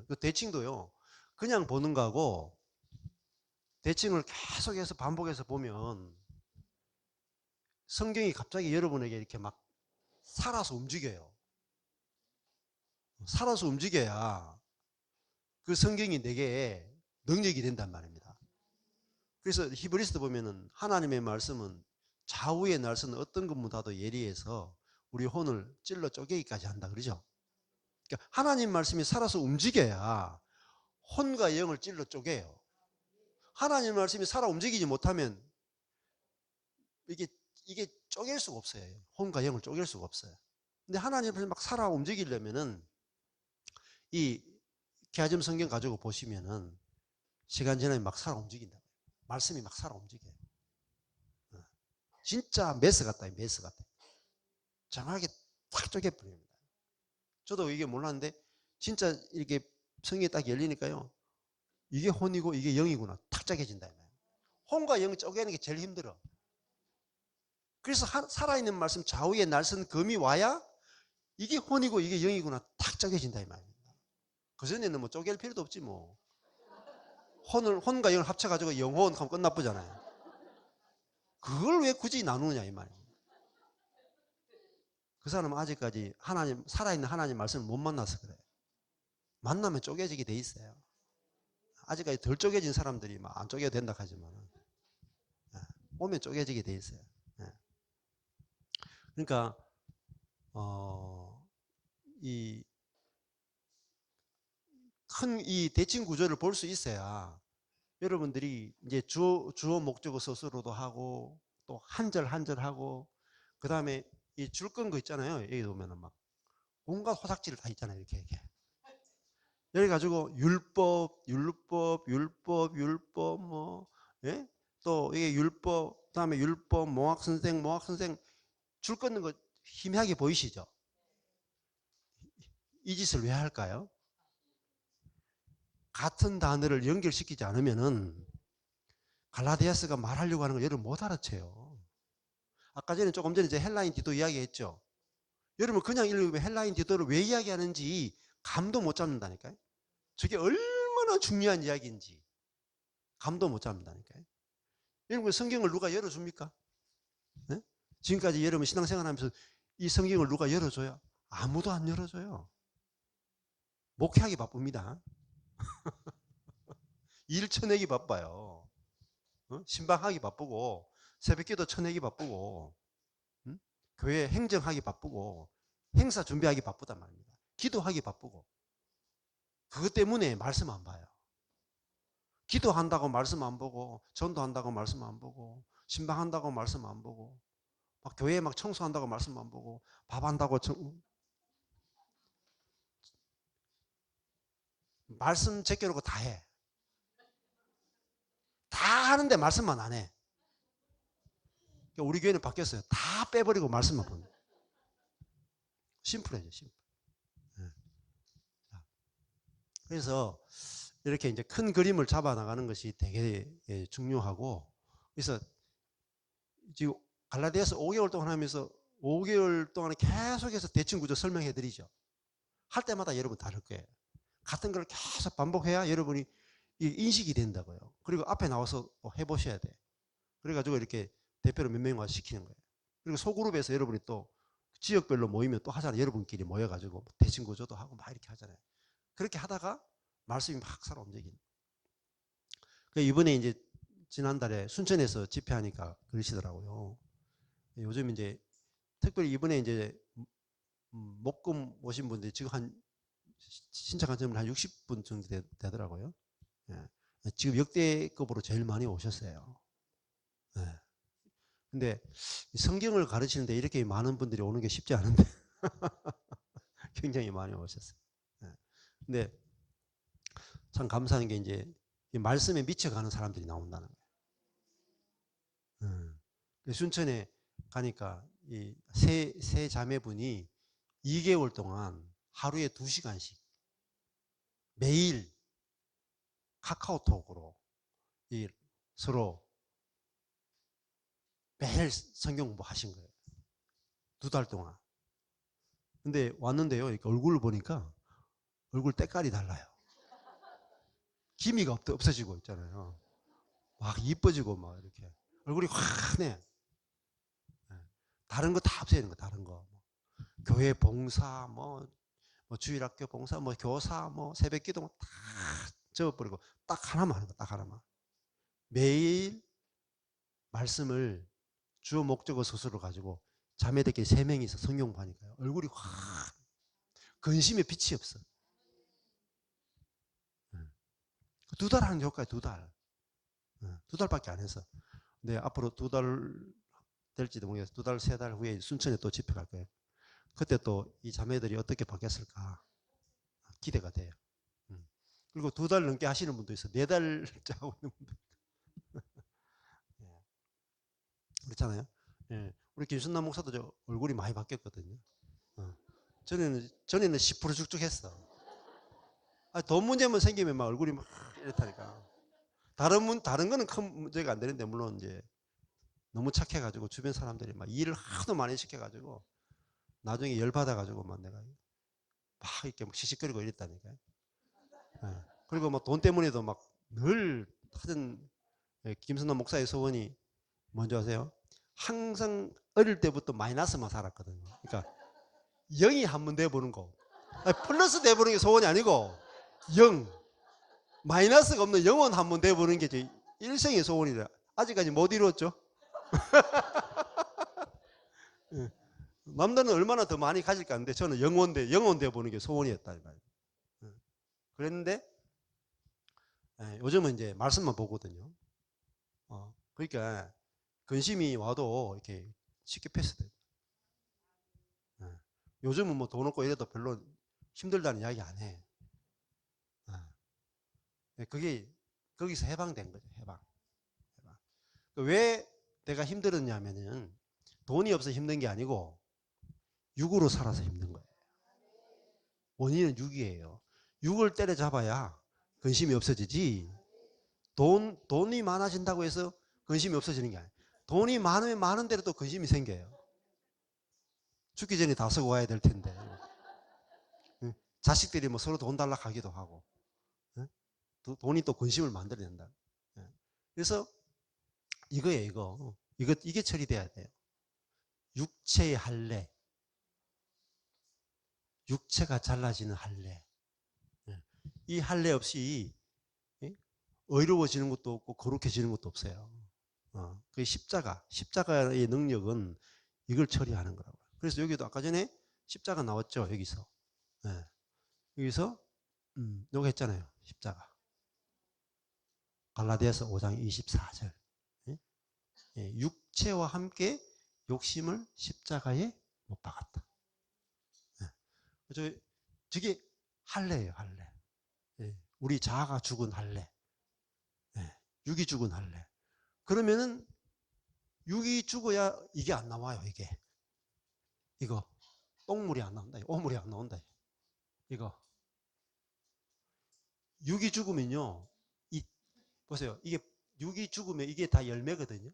그 대칭도요. 그냥 보는 거하고 대칭을 계속해서 반복해서 보면 성경이 갑자기 여러분에게 이렇게 막 살아서 움직여요. 살아서 움직여야 그 성경이 내게 능력이 된단 말입니다. 그래서 히브리서도 보면은 하나님의 말씀은 좌우의 날선 어떤 것보다도 예리해서 우리 혼을 찔러 쪼개기까지 한다 그러죠. 그러니까 하나님 말씀이 살아서 움직여야 혼과 영을 찔러 쪼개요. 하나님 말씀이 살아 움직이지 못하면 이게 쪼갤 수가 없어요. 혼과 영을 쪼갤 수가 없어요. 근데 하나님 말씀이 막 살아 움직이려면은 이 개화점 성경 가지고 보시면은 시간 지나면 막 살아 움직인다. 말씀이 막 살아 움직여요. 진짜 메스 같다. 메스 같아. 정확하게 탁 쪼개버립니다. 저도 이게 몰랐는데 진짜 이렇게 성경이 딱 열리니까요. 이게 혼이고 이게 영이구나. 탁 쪼개진다. 혼과 영 쪼개는 게 제일 힘들어. 그래서 살아있는 말씀 좌우에 날선 검이 와야 이게 혼이고 이게 영이구나. 탁 쪼개진다 이 말입니다. 그전에는 뭐 쪼갤 필요도 없지 뭐. 혼과 영을 합쳐가지고 영혼 하면 끝나쁘잖아요. 그걸 왜 굳이 나누느냐 이 말이에요. 그 사람은 아직까지 하나님, 살아있는 하나님 말씀을 못 만나서 그래요. 만나면 쪼개지게 돼 있어요. 아직까지 덜 쪼개진 사람들이 막 안 쪼개도 된다 하지만 오면 쪼개지게 돼 있어요. 그러니까 이 큰 이 대칭 구조를 볼 수 있어야 여러분들이 이제 주어 목적어 서술로도 하고 또 한 절 한 절 하고 그 다음에 이 줄 끈 거 있잖아요. 여기 보면은 막 온갖 호삭질 다 있잖아요. 이렇게. 여기 가지고 율법 뭐, 예? 또 이게 율법, 그다음에 율법, 모학 선생 줄 끊는 거 희미하게 보이시죠? 이 짓을 왜 할까요? 같은 단어를 연결시키지 않으면은 갈라디아서가 말하려고 하는 걸 여러분 못 알아채요. 아까 전에 조금 전에 이제 헬라인 디도 이야기했죠. 여러분 그냥 읽으면 헬라인 디도를 왜 이야기하는지 감도 못 잡는다니까요. 저게 얼마나 중요한 이야기인지 감도 못 잡는다니까요. 여러분 성경을 누가 열어줍니까? 네? 지금까지 여러분 신앙생활하면서 이 성경을 누가 열어줘요? 아무도 안 열어줘요. 목회하기 바쁩니다. 일 쳐내기 바빠요. 신방하기 바쁘고 새벽기도 쳐내기 바쁘고 교회 행정하기 바쁘고 행사 준비하기 바쁘단 말입니다. 기도하기 바쁘고 그것 때문에 말씀 안 봐요. 기도한다고 말씀 안 보고 전도한다고 말씀 안 보고 신방한다고 말씀 안 보고 막 교회 막 청소한다고 말씀 안 보고 밥한다고 말씀 제껴놓고 다 해. 다 하는데 말씀만 안 해. 우리 교회는 바뀌었어요. 다 빼버리고 말씀만 보는. 심플해져, 심플. 네. 그래서 이렇게 이제 큰 그림을 잡아 나가는 것이 되게 중요하고, 그래서 지금 갈라디아서 5개월 동안 하면서 5개월 동안 계속해서 대칭 구조 설명해 드리죠. 할 때마다 여러분 다를 거예요. 같은 걸 계속 반복해야 여러분이 인식이 된다고요. 그리고 앞에 나와서 해보셔야 돼. 그래가지고 이렇게 대표로 몇 명만 시키는 거예요. 그리고 소그룹에서 여러분이 또 지역별로 모이면 또 하잖아요. 여러분끼리 모여가지고 대칭 구조도 하고 막 이렇게 하잖아요. 그렇게 하다가 말씀이 막 살아 움직이는. 이번에 이제 지난달에 순천에서 집회하니까 그러시더라고요. 요즘 이제 특별히 이번에 이제 목금 오신 분들이 지금 한 신청한 점은 한 60분 정도 되더라고요. 예. 지금 역대급으로 제일 많이 오셨어요. 예. 근데 성경을 가르치는데 이렇게 많은 분들이 오는 게 쉽지 않은데 굉장히 많이 오셨어요. 예. 근데 참 감사한 게 이제 이 말씀에 미쳐가는 사람들이 나온다는 거예요. 순천에 가니까 이 세 자매분이 2개월 동안 하루에 2시간씩 매일 카카오톡으로 서로 매일 성경 공부 하신 거예요. 2달 동안. 근데 왔는데요, 이렇게 얼굴을 보니까 얼굴 때깔이 달라요. 기미가 없어지고 있잖아요. 막 이뻐지고 막 이렇게 얼굴이 환해. 다른 거 다 없애야 되는 거, 다른 거. 교회 봉사, 주일학교 봉사, 교사, 새벽기도 다 접어버리고 딱 하나만 하는 거, 딱 하나만. 매일 말씀을 주어 목적어 서술을 가지고 자매들끼리 3명이서 성경 보니까요. 얼굴이 확 근심에 빛이 없어. 2달 하는 효과에 2달. 2달밖에 안 해서. 근데 앞으로 2달 될지도 모르겠어요. 2달, 3달 후에 순천에 또 집회 갈 거예요. 그때 또 이 자매들이 어떻게 바뀌었을까 기대가 돼요. 그리고 2달 넘게 하시는 분도 있어. 4달째 하고 있는 분도 그렇잖아요. 예. 우리 김순남 목사도 저 얼굴이 많이 바뀌었거든요. 전에는 10% 쭉쭉했어. 돈 문제만 생기면 막 얼굴이 막 이렇다니까. 다른 거는 큰 문제가 안 되는데 물론 이제 너무 착해가지고 주변 사람들이 막 일을 하도 많이 시켜가지고 나중에 열 받아가지고 막 내가 막 이렇게 막 시시거리고 이랬다니까요. 예. 그리고 뭐 돈 때문에도 막 늘 하던 김순남 목사의 소원이 뭔지 아세요? 항상 어릴 때부터 마이너스만 살았거든요. 그러니까 0이 한 번 돼보는 거. 플러스 돼보는 게 소원이 아니고 0. 마이너스가 없는 0은 한 번 돼보는 게 제 일생의 소원이라. 아직까지 못 이루었죠. 남들은 얼마나 더 많이 가질까 하는데 저는 영원 돼보는 게 소원이었다. 그랬는데 요즘은 이제 말씀만 보거든요. 그러니까 근심이 와도 이렇게 쉽게 패스돼요. 요즘은 뭐 돈 없고 이래도 별로 힘들다는 이야기 안 해. 그게 거기서 해방된 거죠. 해방. 왜 내가 힘들었냐면은 돈이 없어 힘든 게 아니고 육으로 살아서 힘든 거예요. 원인은 육이에요. 육을 때려잡아야 근심이 없어지지. 돈이 많아진다고 해서 근심이 없어지는 게 아니에요. 돈이 많으면 많은 대로 또 근심이 생겨요. 죽기 전에 다 쓰고 와야 될 텐데. 자식들이 뭐 서로 돈 달라 하기도 하고. 돈이 또 근심을 만들어낸다. 그래서 이거예요, 이게 처리돼야 돼요. 육체의 할례. 육체가 잘라지는 할례. 이 할례 없이 의로워지는 것도 없고 거룩해지는 것도 없어요. 그 십자가의 능력은 이걸 처리하는 거라고요. 그래서 여기도 아까 전에 십자가 나왔죠. 여기서. 여기서 요거 했잖아요. 십자가. 갈라디아서 5장 24절. 육체와 함께 욕심을 십자가에 못 박았다. 저게 할례예요. 할례. 우리 자아가 죽은 할례. 육이 죽은 할례. 그러면은 육이 죽어야 이게 안 나와요. 이거 똥물이 안 나온다. 오물이 안 나온다. 이거 육이 죽으면요. 보세요. 이게 육이 죽으면 이게 다 열매거든요.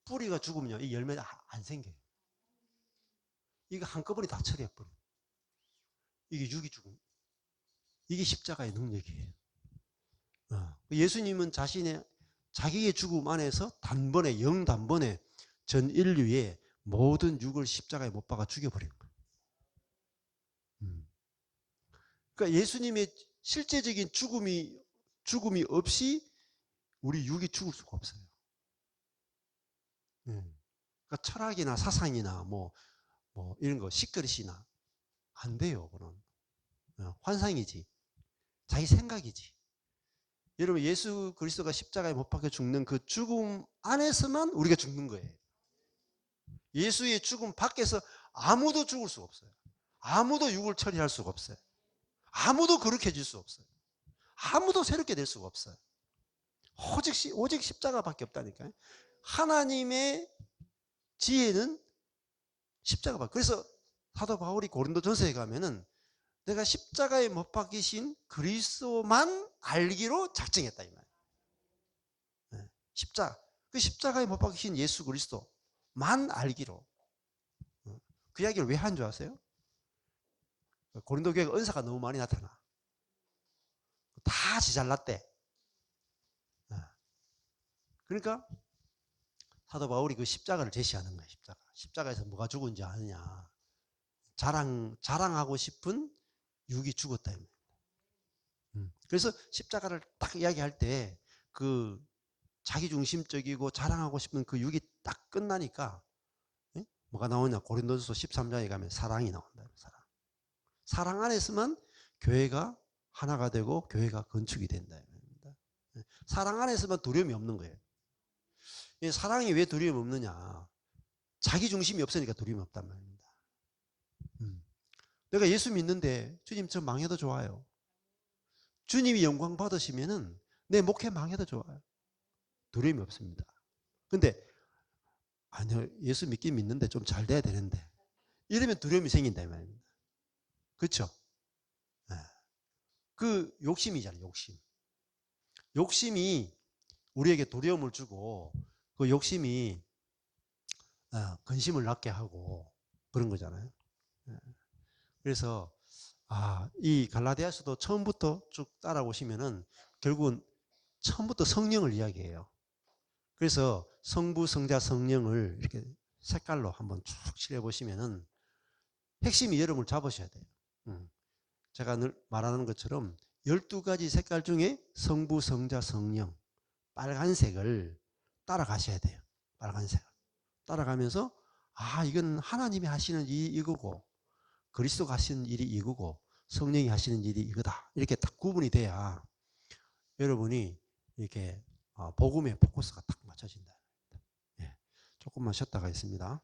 뿌리가 죽으면요. 이 열매가 안 생겨요. 이거 한꺼번에 다 처리해버려. 이게 육이 죽음. 이게 십자가의 능력이에요. 예수님은 자기의 죽음 안에서 단번에 영단번에 전 인류의 모든 육을 십자가에 못 박아 죽여버린 거예요. 그러니까 예수님의 실제적인 죽음이 없이 우리 육이 죽을 수가 없어요. 그러니까 철학이나 사상이나 뭐 이런 거 시크릿이나 안 돼요. 그건 환상이지. 자기 생각이지. 여러분 예수 그리스도가 십자가에 못 박혀 죽는 그 죽음 안에서만 우리가 죽는 거예요. 예수의 죽음 밖에서 아무도 죽을 수가 없어요. 아무도 육을 처리할 수가 없어요. 아무도 거룩해질 수 없어요. 아무도 새롭게 될 수가 없어요. 오직 십자가밖에 없다니까요. 하나님의 지혜는 십자가밖에. 그래서 사도 바울이 고린도전서에 가면은 내가 십자가에 못 박히신 그리스도만 알기로 작정했다 이 말이에요. 그 십자가에 못 박히신 예수 그리스도만 알기로. 그 이야기를 왜 한 줄 아세요? 고린도 교회가 은사가 너무 많이 나타나. 다 지잘났대. 그러니까 사도 바울이 그 십자가를 제시하는 거예요. 십자가에서 뭐가 죽은지 아느냐. 자랑하고 싶은 육이 죽었다. 그래서 십자가를 딱 이야기할 때 그 자기중심적이고 자랑하고 싶은 그 육이 딱 끝나니까 뭐가 나오냐. 고린도전서 13장에 가면 사랑이 나온다. 사랑 안에서만 교회가 하나가 되고 교회가 건축이 된다. 사랑 안에서만 두려움이 없는 거예요. 사랑이 왜 두려움이 없느냐. 자기중심이 없으니까 두려움이 없단 말입니다. 내가 예수 믿는데 주님 저 망해도 좋아요. 주님이 영광 받으시면은 내 목회 망해도 좋아요. 두려움이 없습니다. 근데 아니요 예수 믿긴 믿는데 좀 잘 돼야 되는데 이러면 두려움이 생긴다 이 말입니다. 그렇죠? 그 욕심이잖아요. 욕심이 우리에게 두려움을 주고 그 욕심이 근심을 낳게 하고 그런 거잖아요. 그래서 이 갈라디아서도 처음부터 쭉 따라오시면은 결국은 처음부터 성령을 이야기해요. 그래서 성부, 성자, 성령을 이렇게 색깔로 한번 쭉 칠해보시면은 핵심이 여러분을 잡으셔야 돼요. 제가 늘 말하는 것처럼 12가지 색깔 중에 성부, 성자, 성령 빨간색을 따라가셔야 돼요. 빨간색을 따라가면서 이건 하나님이 하시는 일이 이거고 그리스도가 하시는 일이 이거고 성령이 하시는 일이 이거다. 이렇게 딱 구분이 돼야 여러분이 이렇게 복음의 포커스가 딱 맞춰진다. 조금만 쉬었다가 있습니다.